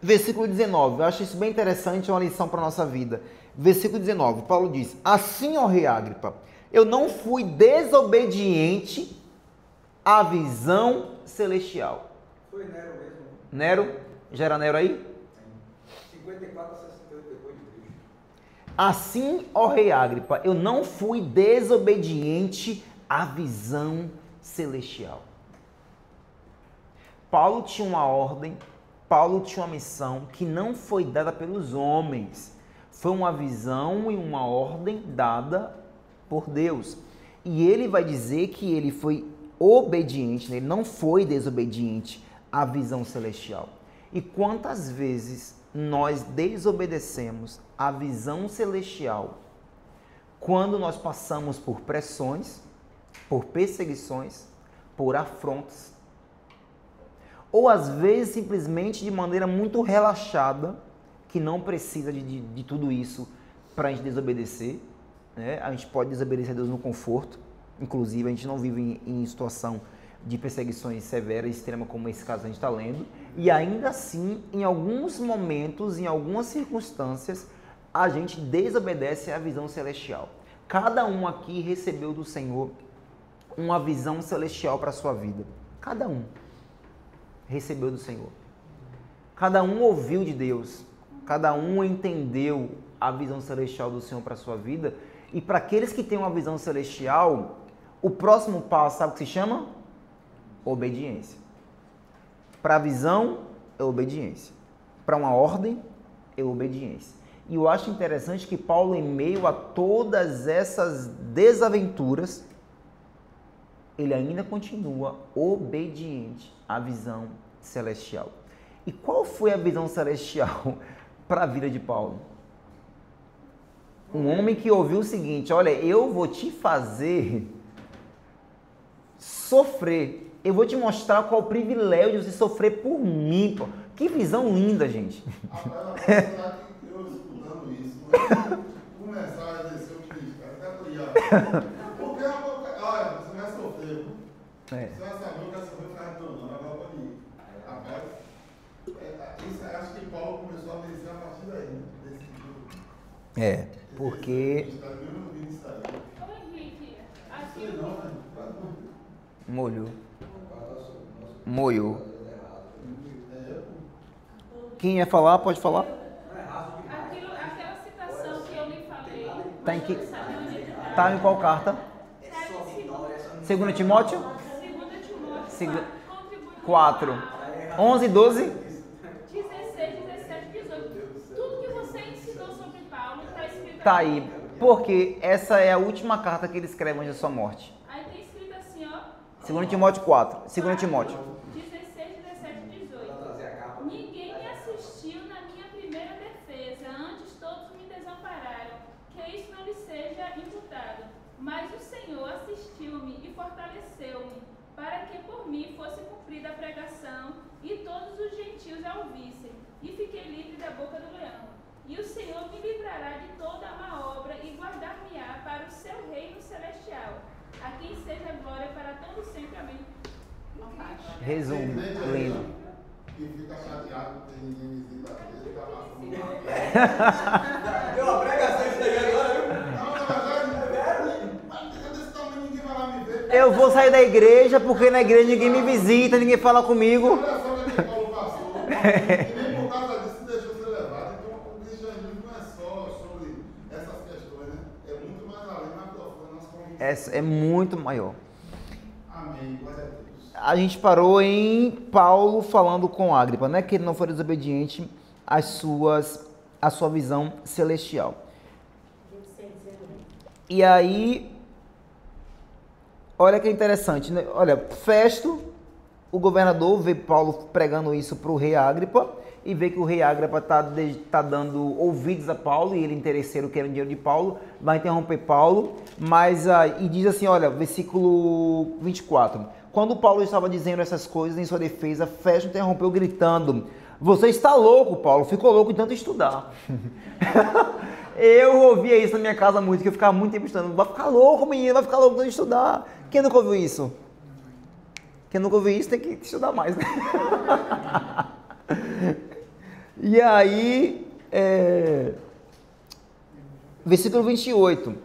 versículo 19, eu acho isso bem interessante, é uma lição para a nossa vida. Versículo 19, Paulo diz, assim, ó rei Agripa, eu não fui desobediente à visão celestial. Foi Nero mesmo. Nero? Já era Nero aí? 54 a 68 depois de Cristo. Assim, ó rei Agripa, eu não fui desobediente à visão celestial. Paulo tinha uma ordem, Paulo tinha uma missão que não foi dada pelos homens. Foi uma visão e uma ordem dada por Deus. E ele vai dizer que ele foi obediente, ele não foi desobediente à visão celestial. E quantas vezes nós desobedecemos à visão celestial quando nós passamos por pressões, por perseguições, por afrontas, ou às vezes simplesmente de maneira muito relaxada, que não precisa de tudo isso para a gente desobedecer, né? A gente pode desobedecer a Deus no conforto, inclusive a gente não vive em situação de perseguições severas e extremas como esse caso a gente está lendo, e ainda assim, em alguns momentos, em algumas circunstâncias, a gente desobedece à visão celestial. Cada um aqui recebeu do Senhor uma visão celestial para a sua vida. Cada um recebeu do Senhor. Cada um ouviu de Deus. Cada um entendeu a visão celestial do Senhor para a sua vida. E para aqueles que têm uma visão celestial, o próximo passo, sabe o que se chama? Obediência. Para a visão, é obediência. Para uma ordem, é obediência. E eu acho interessante que Paulo, em meio a todas essas desaventuras, ele ainda continua obediente à visão celestial. E qual foi a visão celestial para a vida de Paulo? Um homem que ouviu o seguinte, olha, eu vou te fazer sofrer. Eu vou te mostrar qual o privilégio de você sofrer por mim. Pô. Que visão linda, gente. Eu escutando isso, começar a exercer o ministério, até brilhar. Porque, olha, você vai sofrer. Você vai saber o que essa foi faz do não, agora pode ir. Rapaz, isso acho que Paulo começou a vencer a partir daí, né? Porque... Ô Henrique, aqui Molhou. Quem ia falar, pode falar. Aquela citação que eu lhe falei. Tá em que... Tá em qual carta? 2 Timóteo? 2 Timóteo 4. 11, 12? 16, 17, 18. Tudo que você ensinou sobre Paulo está escrito Tá aí. Porque essa é a última carta que ele escreve antes da sua morte. Aí tem escrito assim, ó. 2 Timóteo 4. 2 Timóteo. 16, 17, 18. Ninguém me assistiu na minha primeira defesa, antes todos me desampararam. Que isso não lhe seja imputado. Mas o Senhor assistiu-me e fortaleceu-me, para que por mim fosse cumprida a pregação e todos os gentios a ouvissem, e fiquei livre da boca do leão. E o Senhor me livrará de toda a má obra e guardar-me-á para o seu reino celestial, a quem seja glória para todo sempre. Amém. Resumo. Lindo. E fica chateado que ninguém visita ele, tá passando. Deu uma pregação isso daí agora, viu? Eu vou sair da igreja porque na igreja ninguém me visita, ninguém fala comigo. Olha só o que Paulo passou. E nem por causa disso deixou ser levado. Então o cristianismo não é só sobre essas questões, né? É muito mais além, mais profundo. Nossa convicção. É muito maior. Amém. Glória a Deus. A gente parou em Paulo falando com Agripa, né? Que ele não foi desobediente à sua visão celestial. E aí, olha que interessante, né? Olha, Festo, o governador, vê Paulo pregando isso para o rei Agripa e vê que o rei Agripa tá dando ouvidos a Paulo e ele interesseiro querendo dinheiro de Paulo, vai interromper Paulo, e diz assim, olha, versículo 24. Quando Paulo estava dizendo essas coisas em sua defesa, Festo interrompeu gritando, você está louco, Paulo, ficou louco de tanto estudar. Eu ouvia isso na minha casa muito, que eu ficava muito tempo estudando. Vai ficar louco, menino, vai ficar louco de estudar. Quem nunca ouviu isso? Quem nunca ouviu isso tem que estudar mais, né? E aí, versículo 28.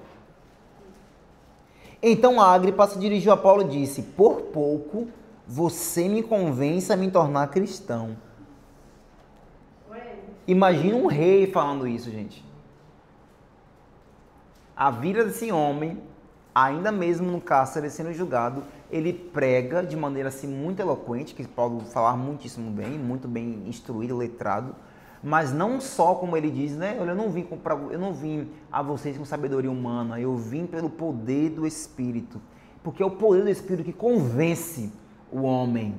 Então Agripa se dirigiu a Paulo e disse, por pouco você me convence a me tornar cristão. Imagina um rei falando isso, gente. A vida desse homem, ainda mesmo no cárcere sendo julgado, ele prega de maneira assim muito eloquente, que Paulo falar muitíssimo bem, muito bem instruído, letrado, mas não só como ele diz, né? Eu não vim a vocês com sabedoria humana, eu vim pelo poder do Espírito, porque é o poder do Espírito que convence o homem,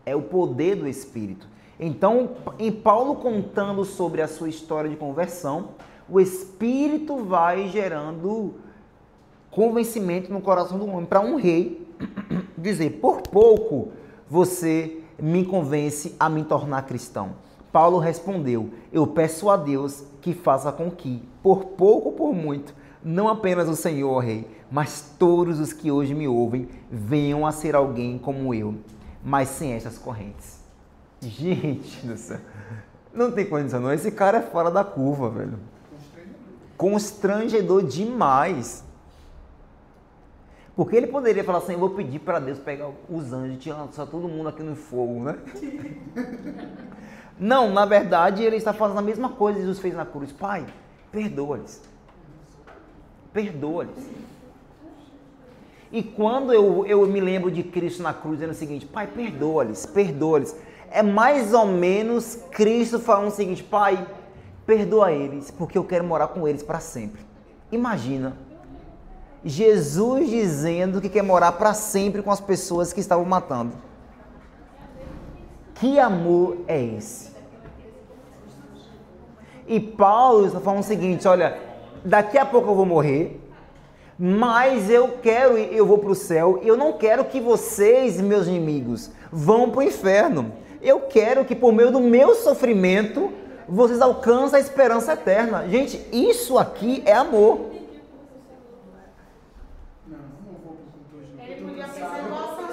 é o poder do Espírito. Então, em Paulo contando sobre a sua história de conversão, o Espírito vai gerando convencimento no coração do homem para um rei dizer, por pouco você me convence a me tornar cristão. Paulo respondeu, eu peço a Deus que faça com que, por pouco ou por muito, não apenas o Senhor, ó rei, mas todos os que hoje me ouvem venham a ser alguém como eu, mas sem estas correntes. Gente do céu, não tem condição não, esse cara é fora da curva, velho. Constrangedor demais. Porque ele poderia falar assim, eu vou pedir para Deus pegar os anjos e lançar todo mundo aqui no fogo, né? Não, na verdade ele está fazendo a mesma coisa que Jesus fez na cruz. Pai, perdoa-lhes. Perdoa-lhes. E quando eu me lembro de Cristo na cruz dizendo o seguinte, Pai, perdoa-lhes, perdoa-lhes. É mais ou menos Cristo falando o seguinte, Pai, perdoa eles, porque eu quero morar com eles para sempre. Imagina, Jesus dizendo que quer morar para sempre com as pessoas que estavam matando. Que amor é esse? E Paulo está falando o seguinte, olha, daqui a pouco eu vou morrer, mas eu vou para o céu, eu não quero que vocês, meus inimigos, vão para o inferno. Eu quero que por meio do meu sofrimento, vocês alcançam a esperança eterna. Gente, isso aqui é amor. Ele podia pensar, nossa,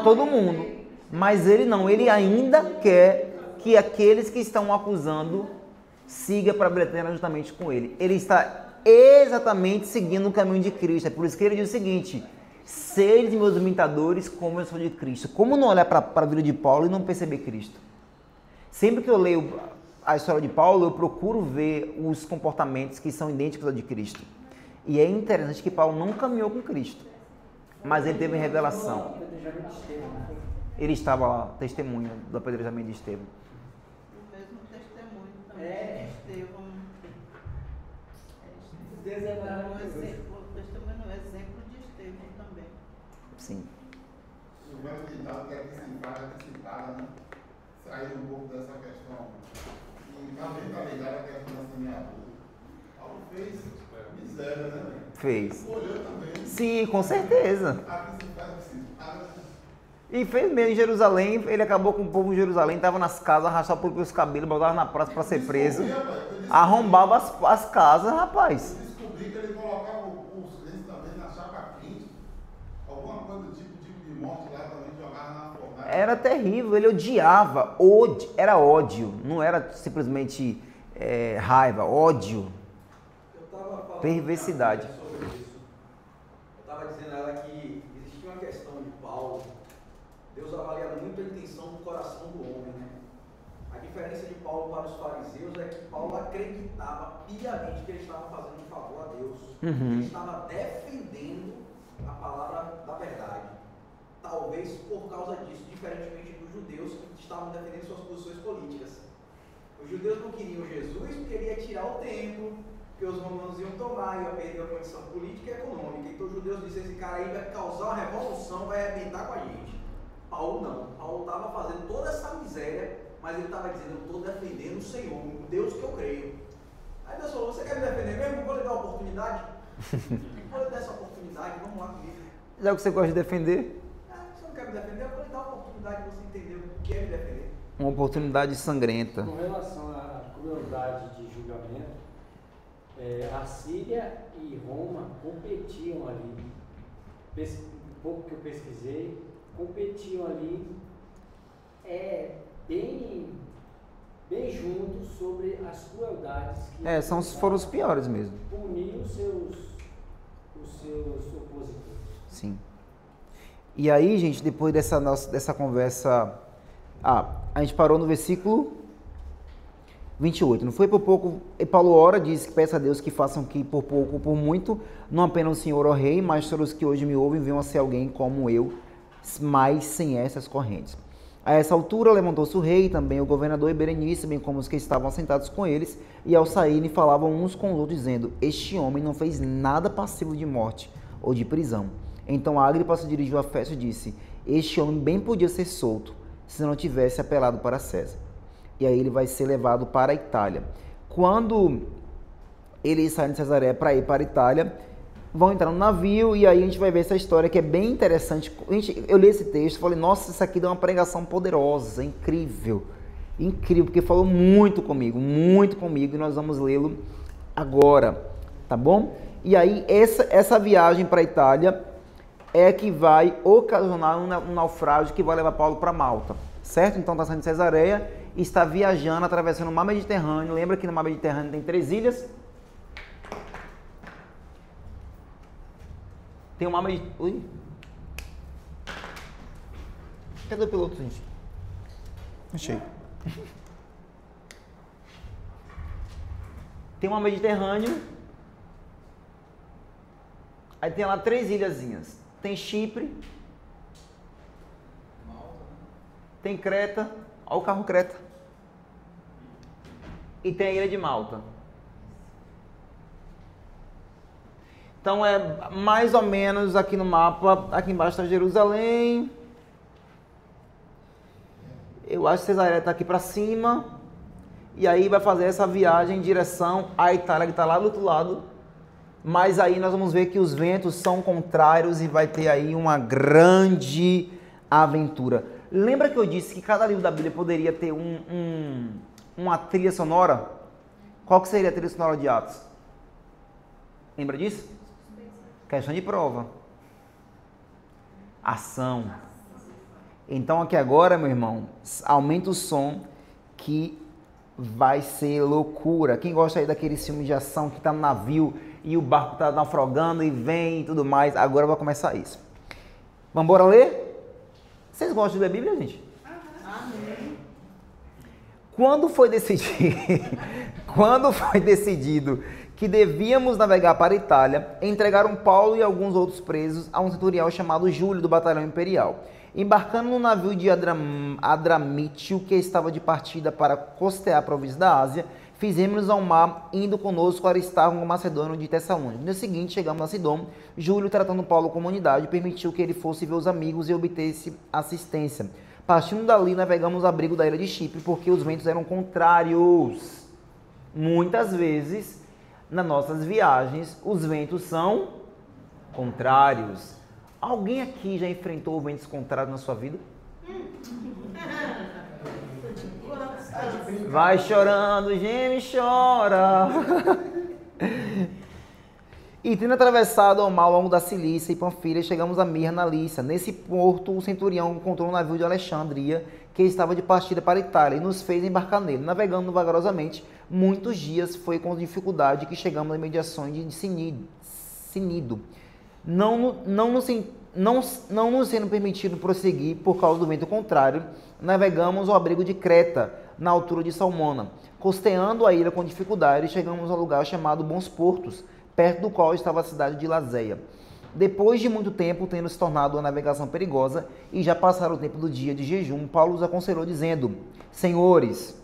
todo mundo. Mas ele não, ele ainda quer que aqueles que estão acusando siga para a vida eterna juntamente com ele. Ele está exatamente seguindo o caminho de Cristo. É por isso que ele diz o seguinte: sede meus imitadores como eu sou de Cristo. Como não olhar para a vida de Paulo e não perceber Cristo? Sempre que eu leio a história de Paulo, eu procuro ver os comportamentos que são idênticos ao de Cristo. E é interessante que Paulo não caminhou com Cristo, mas ele teve revelação. Ele estava lá, testemunha do apedrejamento de Estevão. O mesmo testemunho também de Estevão. O testemunho é um exemplo de Estevão também. Sim. O mesmo ditado que é antecipada, né? Sair um pouco dessa questão. E também está ligado à questão da semeadura. Paulo fez miséria, né? Fez. Olhou também. Sim, com certeza. Aqui se faz assim. E fez mesmo em Jerusalém, ele acabou com o povo de Jerusalém, estava nas casas, arrastava pelos cabelos, botava na praça para ser preso. Arrombava as casas, rapaz. Eu descobri que ele colocava os crentes também na chapa quente. Alguma coisa do tipo de morte lá também, jogava na fornalha. Era terrível, ele odiava, era ódio, não era simplesmente raiva, ódio, perversidade. Sobre isso. Eu estava dizendo a ela que existia uma questão de Paulo. Deus avaliava muito a intenção do coração do homem, né? A diferença de Paulo para os fariseus é que Paulo acreditava piamente que ele estava fazendo um favor a Deus. Ele estava defendendo a palavra da verdade. Talvez por causa disso, diferentemente dos judeus que estavam defendendo suas posições políticas. Os judeus não queriam Jesus porque ele ia tirar o templo, que os romanos iam tomar, ia perder a condição política e econômica. Então os judeus disseram: esse cara aí vai causar uma revolução, vai arrebentar com a gente. Paulo não. Paulo estava fazendo toda essa miséria, mas ele estava dizendo: eu estou defendendo o Senhor, o Deus que eu creio. Aí Deus falou: você quer me defender mesmo? Vou lhe dar a oportunidade? Vou lhe dar essa oportunidade, vamos lá comigo. Já que você gosta de defender? Você não quer me defender? Eu vou lhe dar a oportunidade de você entender o que é me defender. Uma oportunidade sangrenta. Com relação à crueldade de julgamento, a Síria e Roma competiam ali, um pouco que eu pesquisei, competiam ali bem juntos sobre as crueldades que foram os piores mesmo. Punir os seus opositores. Sim. E aí, gente, depois dessa conversa, a gente parou no versículo 28. Não foi por pouco, e Paulo ora, diz que peça a Deus que façam que por pouco ou por muito, não apenas o Senhor, ó Rei, mas todos os que hoje me ouvem venham a ser alguém como eu, mas sem essas correntes. A essa altura levantou-se o rei, também o governador e Berenice, bem como os que estavam sentados com eles, e ao saírem falavam uns com os outros, dizendo: este homem não fez nada passivo de morte ou de prisão. Então Agripa se dirigiu a Festo e disse: este homem bem podia ser solto, se não tivesse apelado para César. E aí ele vai ser levado para a Itália. Quando eles saem de Cesareia para ir para a Itália, vão entrar no navio e aí a gente vai ver essa história que é bem interessante. Eu li esse texto e falei: nossa, isso aqui deu uma pregação poderosa, incrível. Incrível, porque falou muito comigo, e nós vamos lê-lo agora, tá bom? E aí essa viagem para a Itália é que vai ocasionar um naufrágio que vai levar Paulo para Malta, certo? Então está saindo de Cesareia e está viajando, atravessando o mar Mediterrâneo. Lembra que no mar Mediterrâneo tem 3 ilhas? Tem o mar Mediterrâneo. Ui. Cadê o piloto, gente? Achei. Tem o mar Mediterrâneo. Aí tem lá 3 ilhazinhas. Tem Chipre. Tem Creta. Olha o carro Creta. E tem a ilha de Malta. Então é mais ou menos aqui no mapa, aqui embaixo está Jerusalém. Eu acho que Cesareia está aqui para cima. E aí vai fazer essa viagem em direção à Itália, que está lá do outro lado. Mas aí nós vamos ver que os ventos são contrários e vai ter aí uma grande aventura. Lembra que eu disse que cada livro da Bíblia poderia ter uma trilha sonora? Qual que seria a trilha sonora de Atos? Lembra disso? Questão de prova. Ação. Então aqui agora, meu irmão, aumenta o som que vai ser loucura. Quem gosta aí daquele filme de ação que tá no navio e o barco tá naufragando e vem e tudo mais, agora vai começar isso. Vamos embora ler? Vocês gostam de ler a Bíblia, gente? Amém. Quando foi decidido que devíamos navegar para a Itália, entregaram Paulo e alguns outros presos a um centurião chamado Júlio, do batalhão imperial. Embarcando no navio de Adramítio, que estava de partida para costear a província da Ásia, fizemos ao mar, indo conosco Aristarco, um macedônio de Tessalônica. No dia seguinte, chegamos a Sidom. Júlio, tratando Paulo como unidade, permitiu que ele fosse ver os amigos e obtesse assistência. Partindo dali, navegamos ao abrigo da ilha de Chipre, porque os ventos eram contrários. Muitas vezes, nas nossas viagens, os ventos são contrários. Alguém aqui já enfrentou ventos contrários na sua vida? Vai chorando, geme e chora. E tendo atravessado ao mar ao longo da Cilícia e Panfilha, chegamos a Mirna, na Lícia. Nesse porto, o centurião encontrou um navio de Alexandria, que estava de partida para a Itália, e nos fez embarcar nele. Navegando vagarosamente, muitos dias, foi com dificuldade que chegamos às imediações de Cnido. Não nos sendo permitido prosseguir por causa do vento contrário, navegamos ao abrigo de Creta, na altura de Salmona. Costeando a ilha com dificuldade, chegamos ao lugar chamado Bons Portos, perto do qual estava a cidade de Lazeia. Depois de muito tempo, tendo se tornado uma navegação perigosa e já passado o tempo do dia de jejum, Paulo os aconselhou dizendo: Senhores,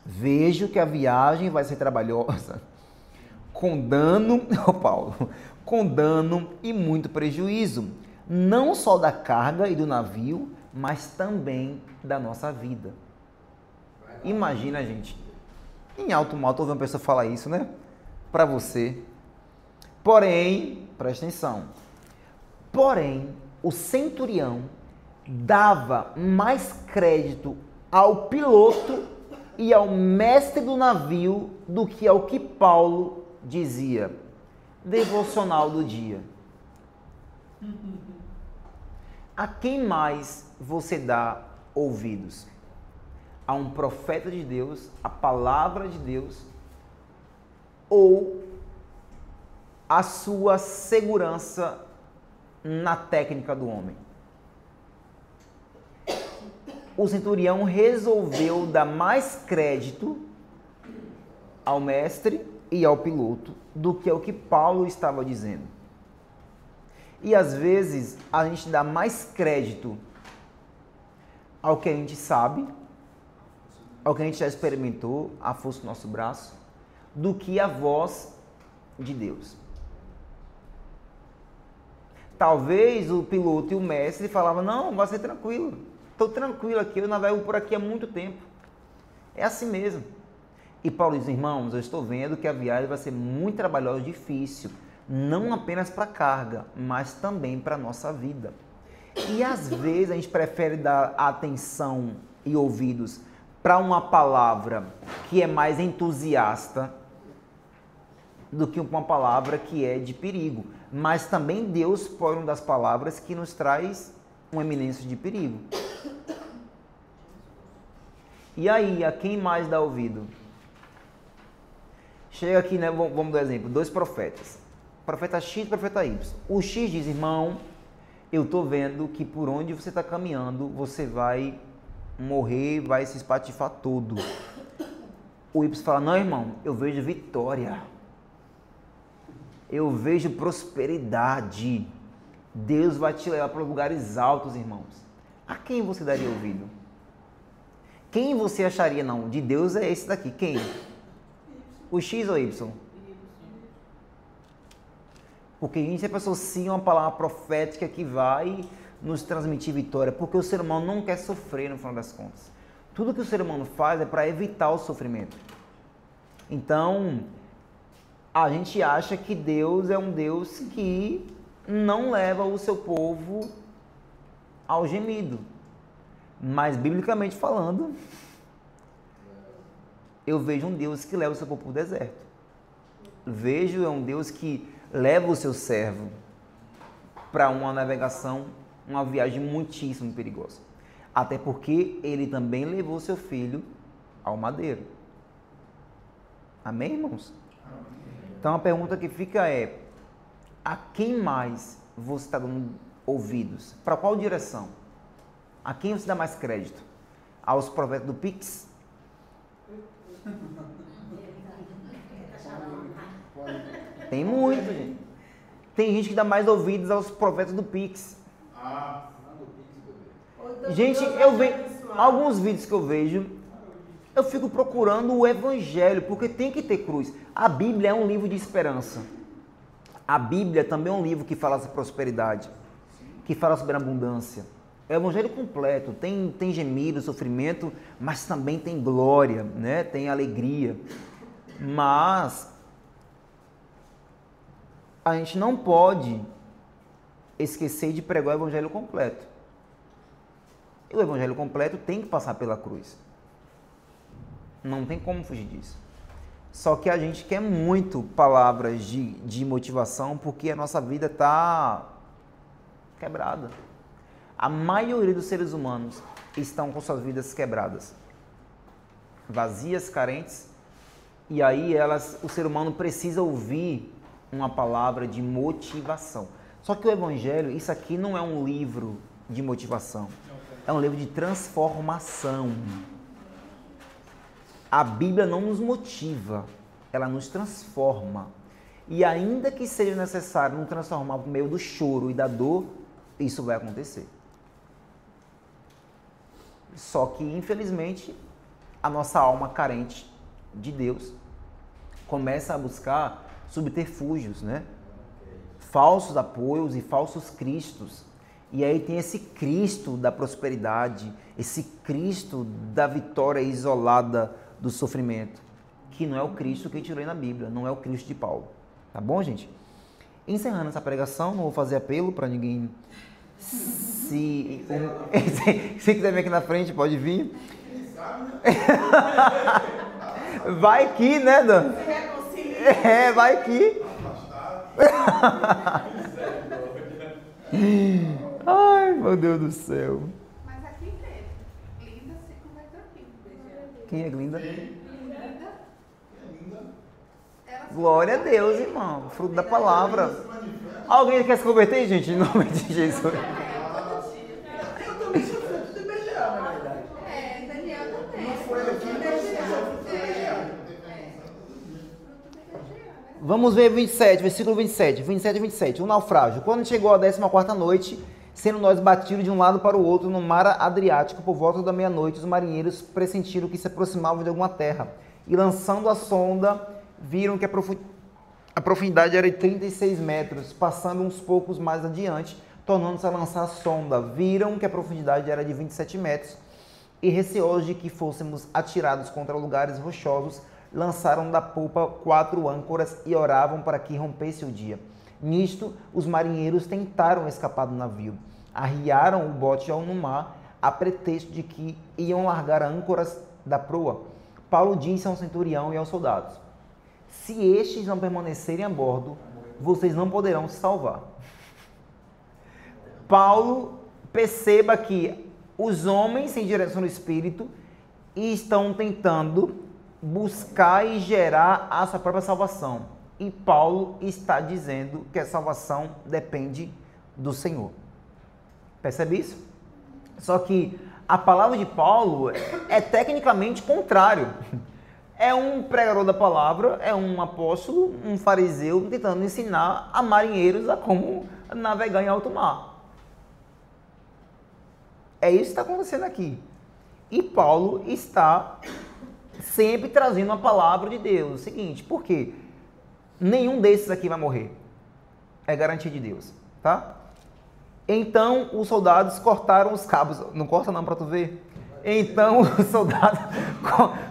vejo que a viagem vai ser trabalhosa, com dano e muito prejuízo, não só da carga e do navio, mas também da nossa vida. Imagina, gente, em alto mar, ouvir uma pessoa falar isso, né? Para você. Porém, presta atenção, o centurião dava mais crédito ao piloto e ao mestre do navio do que ao que Paulo dizia. Devocional do dia. A quem mais você dá ouvidos? A um profeta de Deus, a palavra de Deus, ou a sua segurança na técnica do homem? O centurião resolveu dar mais crédito ao mestre e ao piloto do que ao que Paulo estava dizendo. E às vezes a gente dá mais crédito ao que a gente sabe, ao que a gente já experimentou, a força do nosso braço, do que a voz de Deus. Talvez o piloto e o mestre falavam: não, vai ser tranquilo, estou tranquilo aqui, eu navego por aqui há muito tempo. É assim mesmo. E Paulo diz: irmãos, eu estou vendo que a viagem vai ser muito trabalhosa e difícil, não apenas para a carga, mas também para a nossa vida. E às vezes a gente prefere dar atenção e ouvidos para uma palavra que é mais entusiasta do que uma palavra que é de perigo. Mas também Deus põe uma das palavras que nos traz uma eminência de perigo. E aí, a quem mais dá ouvido? Chega aqui, né? Vamos dar exemplo, 2 profetas. Profeta X e profeta Y. O X diz: irmão, eu estou vendo que por onde você está caminhando, você vai morrer, vai se espatifar todo. O Y fala: não, irmão, eu vejo vitória. Eu vejo prosperidade. Deus vai te levar para lugares altos, irmãos. A quem você daria ouvido? Quem você acharia, não, de Deus é esse daqui? Quem? O X ou Y? Porque a gente sempre associa uma palavra profética que vai nos transmitir vitória, porque o ser humano não quer sofrer no final das contas. Tudo que o ser humano faz é para evitar o sofrimento. Então, a gente acha que Deus é um Deus que não leva o seu povo ao gemido. Mas, biblicamente falando, eu vejo um Deus que leva o seu povo para o deserto. Vejo um Deus que leva o seu servo para uma navegação, uma viagem muitíssimo perigosa. Até porque ele também levou seu filho ao madeiro. Amém, irmãos? Então a pergunta que fica é: a quem mais você está dando ouvidos? Para qual direção? A quem você dá mais crédito? Aos profetas do Pix? Tem muito, gente. Tem gente que dá mais ouvidos aos profetas do Pix. Gente, eu vejo alguns vídeos que eu vejo, eu fico procurando o evangelho, porque tem que ter cruz. A Bíblia é um livro de esperança. A Bíblia também é um livro que fala sobre prosperidade, que fala sobre abundância. É o evangelho completo, tem gemido, sofrimento, mas também tem glória, né? Tem alegria. Mas a gente não pode esquecer de pregar o evangelho completo. E o evangelho completo tem que passar pela cruz. Não tem como fugir disso. Só que a gente quer muito palavras de motivação porque a nossa vida está quebrada. A maioria dos seres humanos estão com suas vidas quebradas, vazias, carentes, e aí o ser humano precisa ouvir uma palavra de motivação. Só que o evangelho, isso aqui não é um livro de motivação, é um livro de transformação. A Bíblia não nos motiva, ela nos transforma. E ainda que seja necessário nos transformar por meio do choro e da dor, isso vai acontecer. Só que, infelizmente, a nossa alma carente de Deus começa a buscar subterfúgios, né? Falsos apoios e falsos cristos. E aí tem esse Cristo da prosperidade, esse Cristo da vitória isolada do sofrimento, que não é o Cristo que a gente lê na Bíblia, não é o Cristo de Paulo. Tá bom, gente? Encerrando essa pregação, não vou fazer apelo para ninguém. Se quiser vir aqui na frente, pode vir. Vai que, né, Dan? É, vai que. Ai, meu Deus do céu. Mas aqui teve. Linda se converteu aqui. Quem é Glinda? Linda. Glória a Deus, irmão. Fruto da palavra. Alguém quer se converter, gente? Em nome de Jesus. Eu também sou fruto do IBGA, na verdade. É, Daniel também. Não foi aqui, mas sou fruto do IBGA. Vamos ver 27, versículo 27 e 27. O naufrágio. Quando chegou a 14ª noite, sendo nós batidos de um lado para o outro no mar Adriático, por volta da meia-noite, os marinheiros pressentiram que se aproximavam de alguma terra. E lançando a sonda, viram que a profundidade era de 36 metros. Passando uns poucos mais adiante, tornando-se a lançar a sonda, viram que a profundidade era de 27 metros. E receosos de que fôssemos atirados contra lugares rochosos, lançaram da polpa 4 âncoras e oravam para que rompesse o dia. Nisto, os marinheiros tentaram escapar do navio. Arriaram o bote no mar, a pretexto de que iam largar âncoras da proa. Paulo disse ao centurião e aos soldados: se estes não permanecerem a bordo, vocês não poderão se salvar. Paulo perceba que os homens sem direção do Espírito estão tentando buscar e gerar a sua própria salvação. E Paulo está dizendo que a salvação depende do Senhor. Percebe isso? Só que a palavra de Paulo é tecnicamente contrário. É um pregador da palavra, é um apóstolo, um fariseu tentando ensinar a marinheiros a como navegar em alto mar. É isso que está acontecendo aqui. E Paulo está sempre trazendo uma palavra de Deus. O seguinte, por quê? Nenhum desses aqui vai morrer. É garantia de Deus, tá? Então, os soldados cortaram os cabos. Não corta não para tu ver. Então, os soldados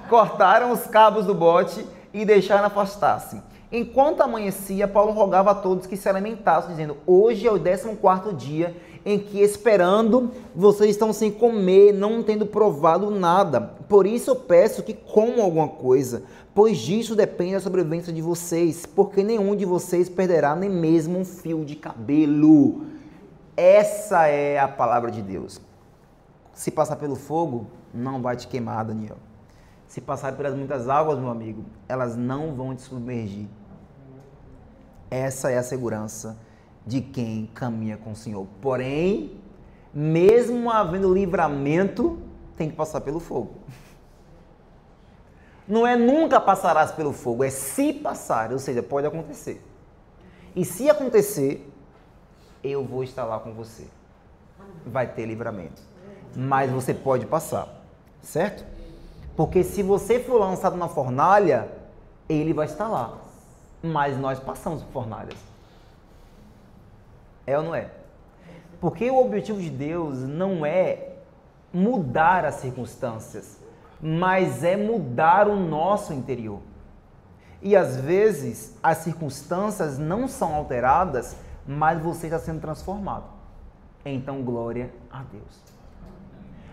cortaram os cabos do bote e deixaram afastar-se. Enquanto amanhecia, Paulo rogava a todos que se alimentassem, dizendo: hoje é o 14º dia em que, esperando, vocês estão sem comer, não tendo provado nada. Por isso eu peço que comam alguma coisa, pois disso depende a sobrevivência de vocês, porque nenhum de vocês perderá nem mesmo um fio de cabelo. Essa é a palavra de Deus. Se passar pelo fogo, não vai te queimar, Daniel. Se passar pelas muitas águas, meu amigo, elas não vão te submergir. Essa é a segurança de quem caminha com o Senhor. Porém, mesmo havendo livramento, tem que passar pelo fogo. Não é nunca passarás pelo fogo, é se passar, ou seja, pode acontecer. E se acontecer, eu vou estar lá com você. Vai ter livramento. Mas você pode passar, certo? Porque se você for lançado na fornalha, ele vai estar lá. Mas nós passamos por fornalhas. É ou não é? Porque o objetivo de Deus não é mudar as circunstâncias, mas é mudar o nosso interior. E às vezes as circunstâncias não são alteradas, mas você está sendo transformado. Então, glória a Deus.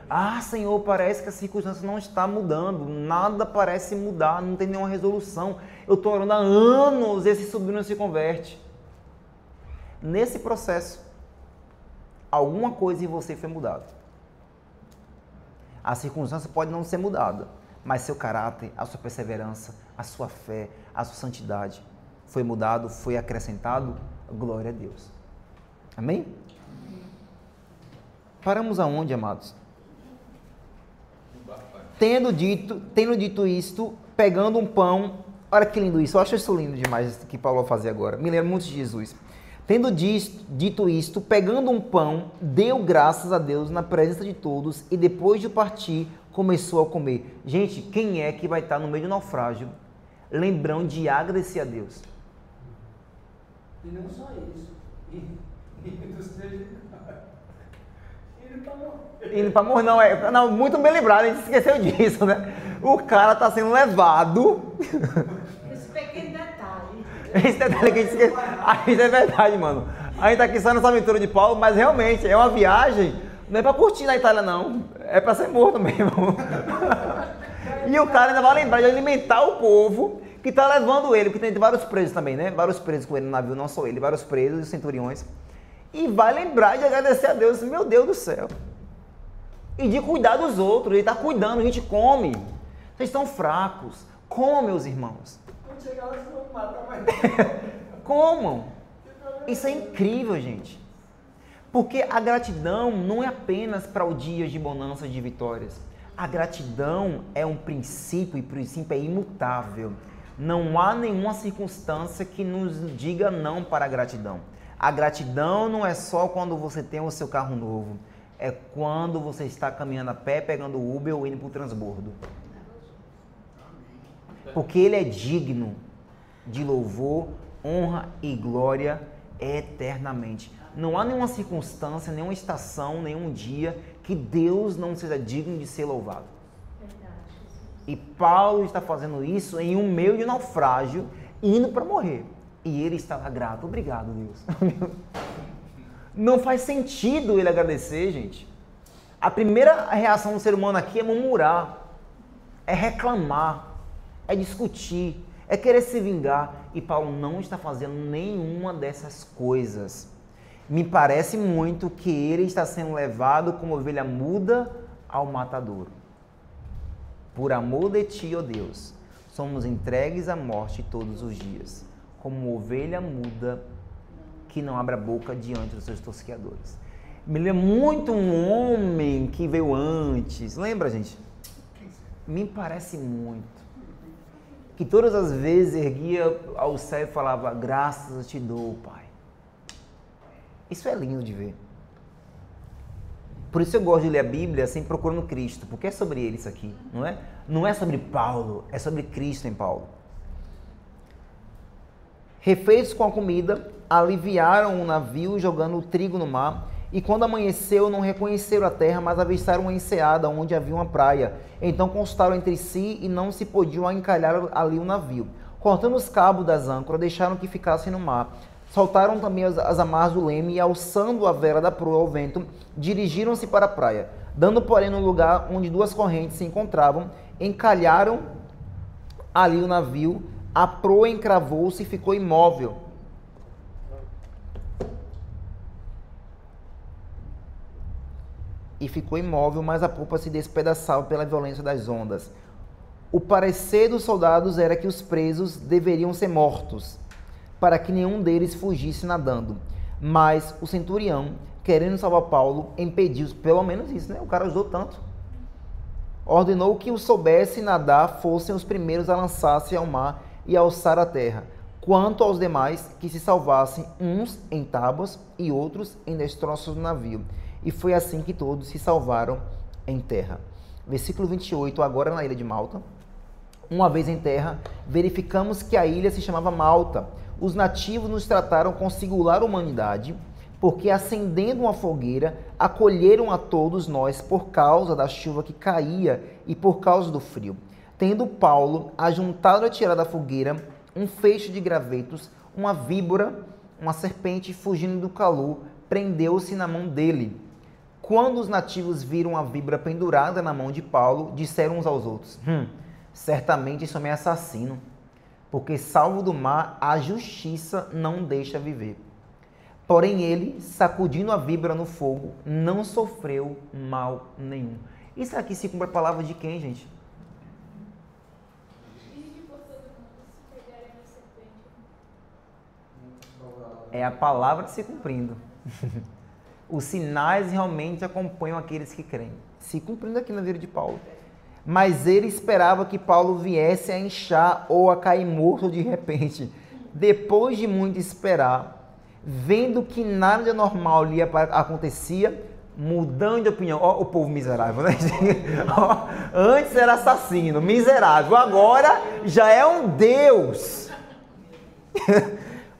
Ah, Senhor, parece que a circunstância não está mudando, nada parece mudar, não tem nenhuma resolução. Eu estou orando há anos e esse sobrinho não se converte. Nesse processo, alguma coisa em você foi mudada. A circunstância pode não ser mudada, mas seu caráter, a sua perseverança, a sua fé, a sua santidade foi mudado, foi acrescentado. Glória a Deus. Amém? Paramos aonde, amados? Tendo dito isto, pegando um pão, olha que lindo isso, eu acho isso lindo demais que Paulo vai fazer agora, me lembra muito de Jesus. Tendo dito isto, pegando um pão, deu graças a Deus na presença de todos e depois de partir, começou a comer. Gente, quem é que vai estar no meio do naufrágio, lembrando de agradecer a Deus? E não só isso, Indo para morrer, não, muito bem lembrado, a gente esqueceu disso, né? O cara está sendo levado. Esse pequeno detalhe. Esse detalhe que a gente esqueceu. Isso é verdade, mano. A gente tá aqui só nessa aventura de Paulo, mas realmente é uma viagem, não é para curtir na Itália, não. É para ser morto mesmo. E o cara ainda vai lembrar de alimentar o povo que está levando ele, porque tem vários presos também, né? Vários presos com ele no navio, não só ele, vários presos e centuriões. E vai lembrar de agradecer a Deus, meu Deus do céu. E de cuidar dos outros, ele está cuidando, a gente come. Vocês estão fracos, comam, meus irmãos. Comam. Isso é incrível, gente. Porque a gratidão não é apenas para os dias de bonança, de vitórias. A gratidão é um princípio, e o princípio é imutável. Não há nenhuma circunstância que nos diga não para a gratidão. A gratidão não é só quando você tem o seu carro novo. É quando você está caminhando a pé, pegando o Uber ou indo para o transbordo. Porque Ele é digno de louvor, honra e glória eternamente. Não há nenhuma circunstância, nenhuma estação, nenhum dia que Deus não seja digno de ser louvado. E Paulo está fazendo isso em um meio de naufrágio, indo para morrer. E ele estava grato. Obrigado, Deus. Não faz sentido ele agradecer, gente. A primeira reação do ser humano aqui é murmurar, é reclamar, é discutir, é querer se vingar. E Paulo não está fazendo nenhuma dessas coisas. Me parece muito que ele está sendo levado como ovelha muda ao matadouro. Por amor de ti, ó Deus, somos entregues à morte todos os dias, como ovelha muda que não abre a boca diante dos seus tosqueadores. Me lembra muito um homem que veio antes. Lembra, gente? Me parece muito. Que todas as vezes erguia ao céu e falava, graças eu te dou, Pai. Isso é lindo de ver. Por isso eu gosto de ler a Bíblia sempre procurando Cristo, porque é sobre ele isso aqui, não é? Não é sobre Paulo, é sobre Cristo em Paulo. Refeitos com a comida, aliviaram o navio jogando o trigo no mar, e quando amanheceu não reconheceram a terra, mas avistaram uma enseada onde havia uma praia. Então consultaram entre si e não se podiam encalhar ali o navio. Cortando os cabos das âncoras, deixaram que ficassem no mar. Soltaram também as amarras do leme e, alçando a vela da proa ao vento, dirigiram-se para a praia. Dando, porém, no lugar onde duas correntes se encontravam, encalharam ali o navio, a proa encravou-se e ficou imóvel. e ficou imóvel, mas a popa se despedaçava pela violência das ondas. O parecer dos soldados era que os presos deveriam ser mortos, para que nenhum deles fugisse nadando. Mas o centurião, querendo salvar Paulo, impediu, pelo menos isso, né? O cara ajudou tanto. Ordenou que os soubesse nadar fossem os primeiros a lançar-se ao mar e alçar a terra, quanto aos demais que se salvassem, uns em tábuas e outros em destroços do navio. E foi assim que todos se salvaram em terra. Versículo 28, agora na ilha de Malta. Uma vez em terra, verificamos que a ilha se chamava Malta. Os nativos nos trataram com singular humanidade, porque acendendo uma fogueira, acolheram a todos nós por causa da chuva que caía e por causa do frio. Tendo Paulo ajuntado a tirar da fogueira um feixe de gravetos, uma víbora, uma serpente, fugindo do calor, prendeu-se na mão dele. Quando os nativos viram a víbora pendurada na mão de Paulo, disseram uns aos outros: certamente esse homem é assassino, porque salvo do mar, a justiça não deixa viver. Porém ele, sacudindo a víbora no fogo, não sofreu mal nenhum. Isso aqui se cumpre a palavra de quem, gente? É a palavra se cumprindo. Os sinais realmente acompanham aqueles que creem. Se cumprindo aqui na vida de Paulo. Mas ele esperava que Paulo viesse a inchar ou a cair morto de repente. Depois de muito esperar, vendo que nada de anormal lhe acontecia, mudando de opinião. Ó, o povo miserável, né? Ó, antes era assassino, miserável, agora já é um Deus.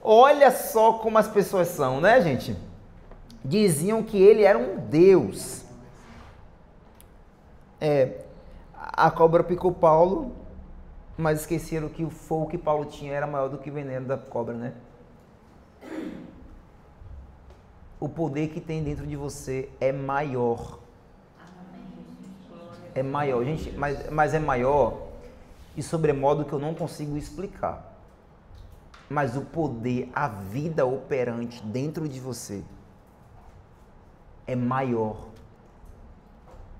Olha só como as pessoas são, né, gente? Diziam que ele era um Deus. A cobra picou Paulo, mas esqueceram que o fogo que Paulo tinha era maior do que o veneno da cobra, né? O poder que tem dentro de você é maior. É maior, gente, mas é maior e sobremodo que eu não consigo explicar. Mas o poder, a vida operante dentro de você é maior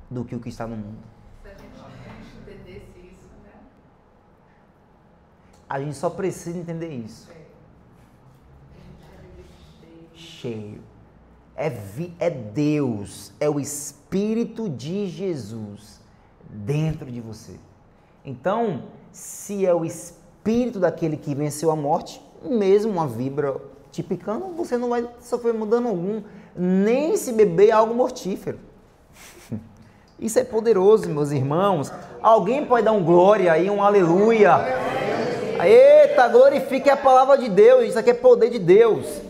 do que o que está no mundo. Se a gente entendesse isso, né? A gente só precisa entender isso. Cheio. É Deus, é o Espírito de Jesus dentro de você. Então, se é o Espírito daquele que venceu a morte, mesmo uma víbora te picando, você não vai sofrer dano algum, nem se beber algo mortífero. Isso é poderoso, meus irmãos. Alguém pode dar um glória aí, um aleluia. Eita, glorifique a palavra de Deus, isso aqui é poder de Deus.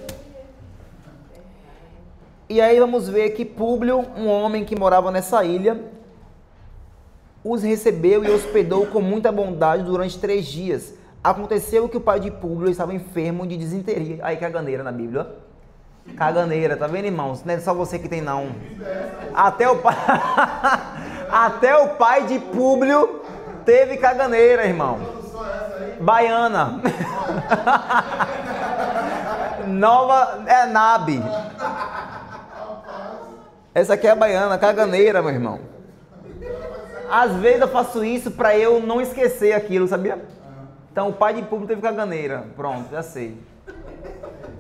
E aí vamos ver que Públio, um homem que morava nessa ilha, os recebeu e hospedou com muita bondade durante 3 dias. Aconteceu que o pai de Públio estava enfermo de disenteria. Aí, caganeira na Bíblia, ó. Caganeira, tá vendo, irmãos? Não é só você que tem, não. Até o pai de Públio teve caganeira, irmão. Baiana. Nova, Nabe. Essa aqui é a baiana, caganeira, meu irmão. Às vezes eu faço isso para eu não esquecer aquilo, sabia? Então o pai de Públio teve caganeira. Pronto, já sei.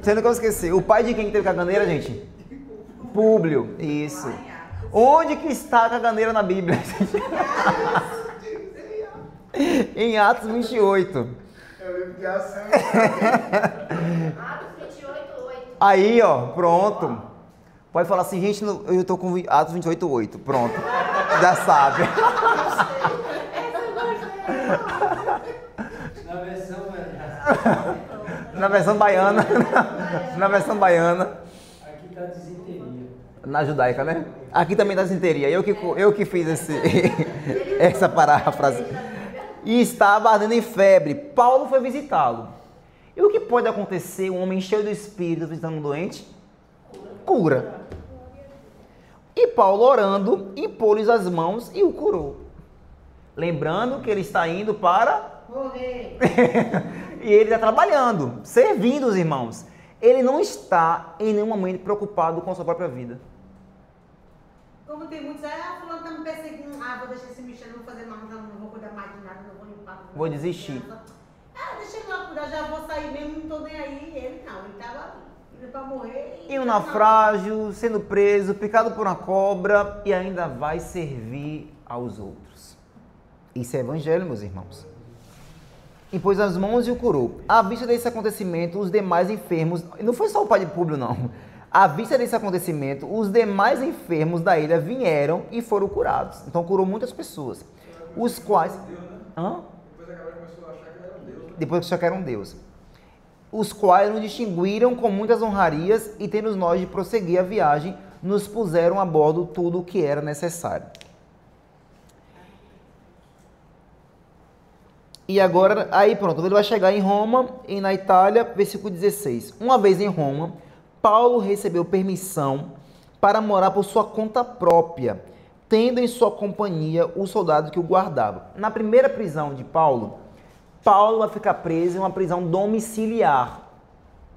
Você não quer esquecer. O pai de quem teve caganeira, gente? Públio. Isso. Onde que está a caganeira na Bíblia? Em Atos 28. Eu lembro que é assim. Atos 28:8. Aí, ó, pronto. Pode falar assim, gente, eu estou com Atos 28:8. Pronto. Já sabe. Na versão baiana. Na versão baiana. Aqui está disenteria. Na judaica, né? Aqui também dá disenteria. Eu que fiz essa paráfrase. E estava ardendo em febre. Paulo foi visitá-lo. E o que pode acontecer? Um homem cheio do Espírito visitando um doente? Cura. E Paulo, orando, impôs-lhes as mãos e o curou. Lembrando que ele está indo para... Morrer. E ele está trabalhando, servindo os irmãos. Ele não está em nenhum momento preocupado com a sua própria vida. Como tem muitos, fulano tá me perseguindo, vou deixar esse mexer, não vou fazer mais, não vou cuidar mais de nada, não vou limpar. Vou desistir. Deixa ele lá cuidar, já vou sair mesmo, não tô nem aí. Ele não, ele tava ali. Ele pra morrer. E um naufrágio, sendo preso, picado por uma cobra e ainda vai servir aos outros. Isso é evangelho, meus irmãos. Impôs as mãos e o curou. À vista desse acontecimento, os demais enfermos... Não foi só o pai de Públio, não. À vista desse acontecimento, os demais enfermos da ilha vieram e foram curados. Então, curou muitas pessoas. Os quais... Hã? Depois que só que era um Deus. Os quais nos distinguiram com muitas honrarias e, tendo nós de prosseguir a viagem, nos puseram a bordo tudo o que era necessário. E agora, aí pronto, ele vai chegar em Roma e na Itália, versículo 16. Uma vez em Roma, Paulo recebeu permissão para morar por sua conta própria, tendo em sua companhia o soldado que o guardava. Na primeira prisão de Paulo vai ficar preso em uma prisão domiciliar.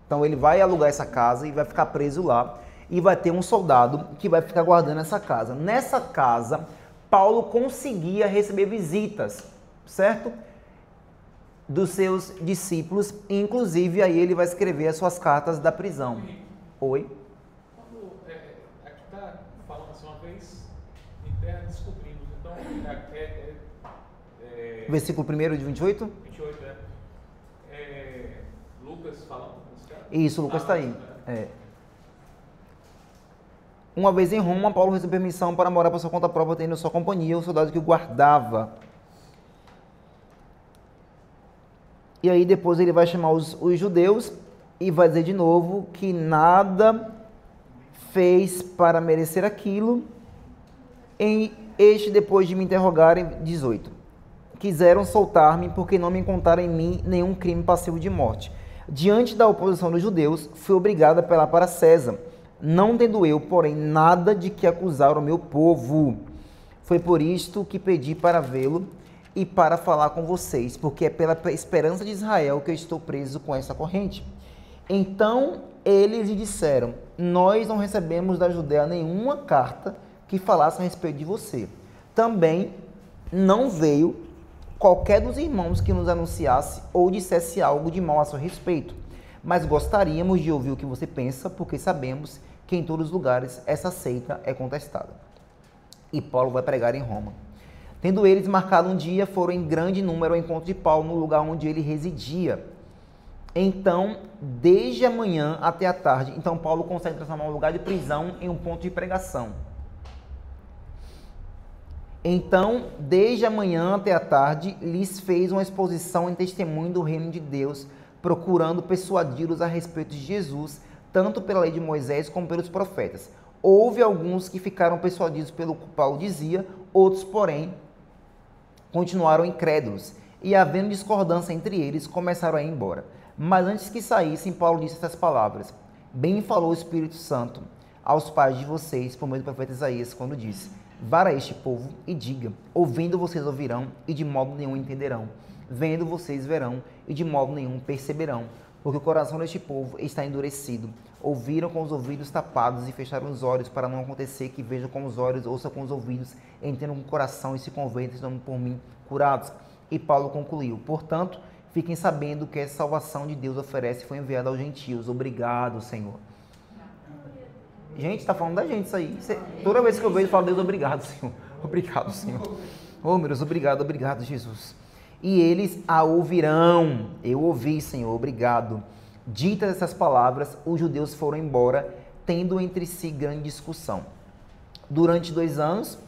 Então ele vai alugar essa casa e vai ficar preso lá. E vai ter um soldado que vai ficar guardando essa casa. Nessa casa, Paulo conseguia receber visitas, certo? Dos seus discípulos, inclusive aí ele vai escrever as suas cartas da prisão. Oi? Quando aqui está falando assim, uma vez em terra descobrimos, então versículo 1 de 28? 28, Lucas falando. Isso, Lucas está aí. Uma vez em Roma, Paulo recebeu permissão para morar por sua conta própria, tendo sua companhia o soldado que o guardava. E aí depois ele vai chamar os judeus e vai dizer de novo que nada fez para merecer aquilo. Depois de me interrogarem, 18. Quiseram soltar-me porque não me encontraram em mim nenhum crime passivo de morte. Diante da oposição dos judeus, fui obrigado a apelar para César, não tendo eu, porém, nada de que acusar o meu povo. Foi por isto que pedi para vê-lo e para falar com vocês, porque é pela esperança de Israel que eu estou preso com essa corrente. Então eles lhe disseram: nós não recebemos da Judéia nenhuma carta que falasse a respeito de você. Também não veio qualquer dos irmãos que nos anunciasse ou dissesse algo de mal a seu respeito. Mas gostaríamos de ouvir o que você pensa, porque sabemos que em todos os lugares essa seita é contestada. E Paulo vai pregar em Roma. Tendo eles marcado um dia, foram em grande número ao encontro de Paulo no lugar onde ele residia. Então, desde a manhã até a tarde, então Paulo consegue transformar um lugar de prisão em um ponto de pregação. Então, desde a manhã até a tarde, lhes fez uma exposição em testemunho do reino de Deus, procurando persuadi-los a respeito de Jesus, tanto pela lei de Moisés como pelos profetas. Houve alguns que ficaram persuadidos pelo que Paulo dizia, outros, porém, continuaram incrédulos, e havendo discordância entre eles, começaram a ir embora. Mas antes que saíssem, Paulo disse essas palavras: bem falou o Espírito Santo aos pais de vocês, por meio do profeta Isaías, quando disse: vá a este povo e diga, ouvindo vocês ouvirão, e de modo nenhum entenderão, vendo vocês verão, e de modo nenhum perceberão, porque o coração deste povo está endurecido. Ouviram com os ouvidos tapados e fecharam os olhos, para não acontecer que vejam com os olhos, ouçam com os ouvidos, entendam com o coração e se convertam e sejam por mim curados. E Paulo concluiu: portanto, fiquem sabendo que essa salvação de Deus oferece foi enviada aos gentios. Obrigado, Senhor. Gente, está falando da gente isso aí. Toda vez que eu vejo, eu falo: Deus, obrigado, Senhor. Obrigado, Senhor. Oh, meu Deus, obrigado, Jesus. E eles a ouvirão. Eu ouvi, Senhor, obrigado. Ditas essas palavras, os judeus foram embora, tendo entre si grande discussão. Durante 2 anos,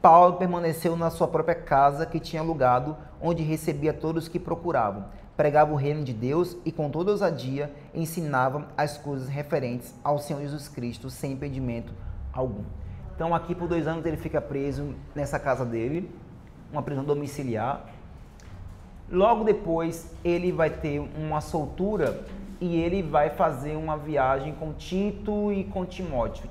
Paulo permaneceu na sua própria casa que tinha alugado, onde recebia todos que procuravam. Pregava o reino de Deus e com toda ousadia ensinava as coisas referentes ao Senhor Jesus Cristo, sem impedimento algum. Então aqui por 2 anos ele fica preso nessa casa dele, uma prisão domiciliar. Logo depois ele vai ter uma soltura e ele vai fazer uma viagem com Tito e com Timóteo.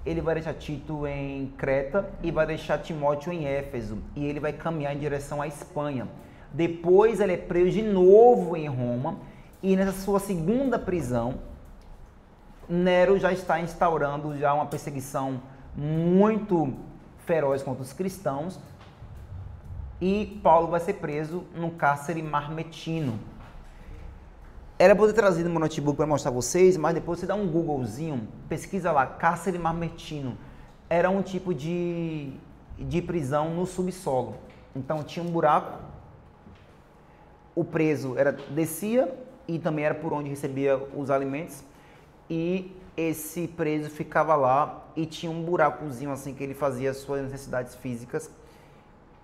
Ele vai deixar Tito em Creta e vai deixar Timóteo em Éfeso, e ele vai caminhar em direção à Espanha. Depois ele é preso de novo em Roma, e nessa sua segunda prisão, Nero já está instaurando já uma perseguição muito feroz contra os cristãos, e Paulo vai ser preso no cárcere Mamertino. Era para eu ter trazido meu notebook para mostrar a vocês, mas depois você dá um Googlezinho, pesquisa lá, cárcere Mamertino. Era um tipo de prisão no subsolo. Então tinha um buraco, o preso descia e também era por onde recebia os alimentos, e esse preso ficava lá e tinha um buracozinho assim que ele fazia as suas necessidades físicas,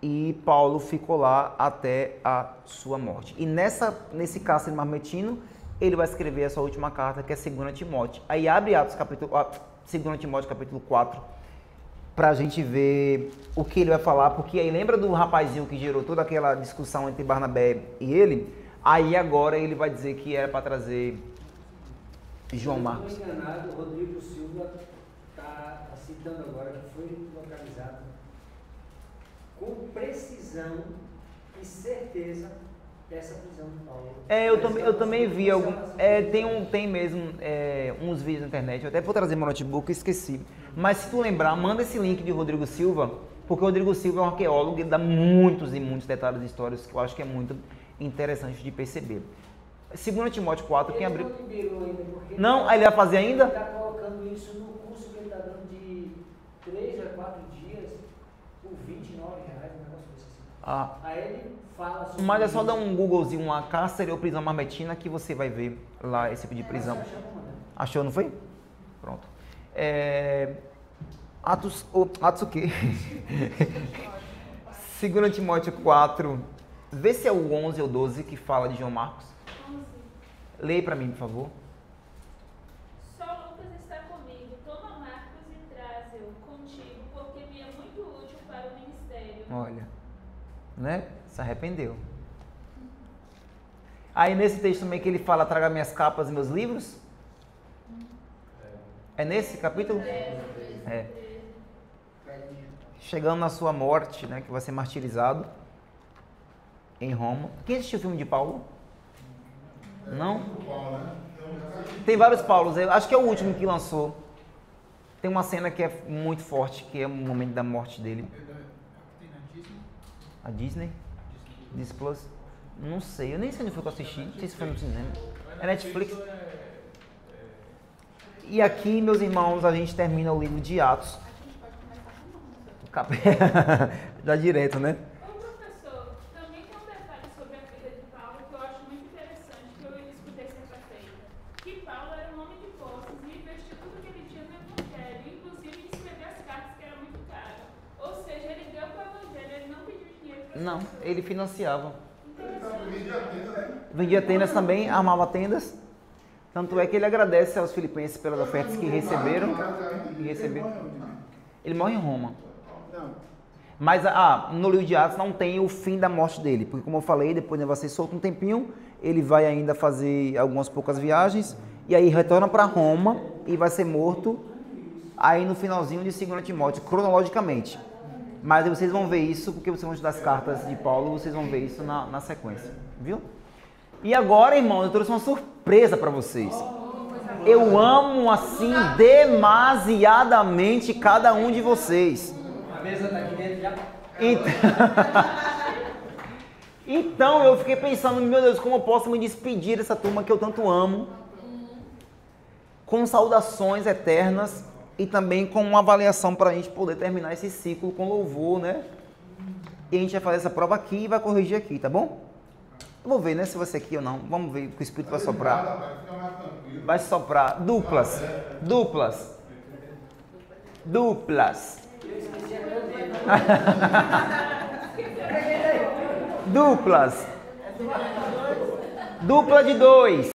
e Paulo ficou lá até a sua morte. E nesse cárcere Mamertino, ele vai escrever a sua última carta, que é 2 Timóteo. Aí abre 2 Timóteo capítulo 4, para a gente ver o que ele vai falar, porque aí lembra do rapazinho que gerou toda aquela discussão entre Barnabé e ele? Aí agora ele vai dizer que era para trazer João Marcos. Se não estou enganado, o Rodrigo Silva está citando agora que foi localizado com precisão e certeza dessa prisão de Paulo. Eu também vi algum. Tem mesmo uns vídeos na internet. Eu até vou trazer meu notebook, esqueci. Mas se tu lembrar, manda esse link de Rodrigo Silva, porque o Rodrigo Silva é um arqueólogo e dá muitos e muitos detalhes históricos que eu acho que é muito interessante de perceber. 2 Timóteo 4, quem abriu. Não, aí ele vai fazer ainda? Ele está colocando isso no curso que ele está dando de 3 a 4 dias por R$29, um negócio desse assim. Aí ele fala sobre. Mas é só dar um Googlezinho, uma cárcere ou prisão mamertina, que você vai ver lá esse tipo de prisão. Achou, não foi? Pronto. Atos o quê? 2 Timóteo 4, vê se é o 11 ou 12 que fala de João Marcos. 11. Leia para mim, por favor. Só Lucas está comigo. Toma Marcos e traze-o contigo, porque me é muito útil para o ministério. Olha, né? Se arrependeu. Aí nesse texto também que ele fala, traga minhas capas e meus livros. É nesse capítulo? Chegando na sua morte, né, que vai ser martirizado em Roma. Quem assistiu o filme de Paulo? Não? Tem vários Paulos. Eu acho que é o último que lançou. Tem uma cena que é muito forte, que é o momento da morte dele. A Disney? Disney Plus? Não sei. Eu nem sei onde foi que eu assisti. Não sei se foi no cinema. É Netflix? E aqui, meus irmãos, a gente termina o livro de Atos. Dá direto, né? Ô professor, também tem um detalhe sobre a vida de Paulo que eu acho muito interessante, que eu escutei certa-feita. Que Paulo era um homem de posses e investiu tudo que ele tinha no evangelho, inclusive em escrever as cartas, que era muito caro. Ou seja, ele deu para o evangelho, ele não pediu dinheiro para as Não, pessoas. ele financiava. Vendia tendas também, armava tendas. Tanto é que ele agradece aos filipenses pelas ofertas que receberam. Ele morre em Roma. Mas no livro de Atos não tem o fim da morte dele, porque como eu falei, depois vai ser solto um tempinho, ele vai ainda fazer algumas poucas viagens, e aí retorna para Roma e vai ser morto aí no finalzinho de 2 Timóteo, cronologicamente. Mas aí vocês vão ver isso, porque vocês vão estudar as cartas de Paulo, vocês vão ver isso na sequência, viu? E agora, irmãos, eu trouxe uma surpresa para vocês. Eu amo, assim, demasiadamente cada um de vocês. A mesa tá aqui dentro já. Então eu fiquei pensando, meu Deus, como eu posso me despedir dessa turma que eu tanto amo, com saudações eternas e também com uma avaliação para a gente poder terminar esse ciclo com louvor, né? E a gente vai fazer essa prova aqui e vai corrigir aqui, tá bom? Eu vou ver, né, se vai ser aqui ou não. Vamos ver que o Espírito vai soprar. Vai soprar. Duplas. Duplas. Dupla de 2.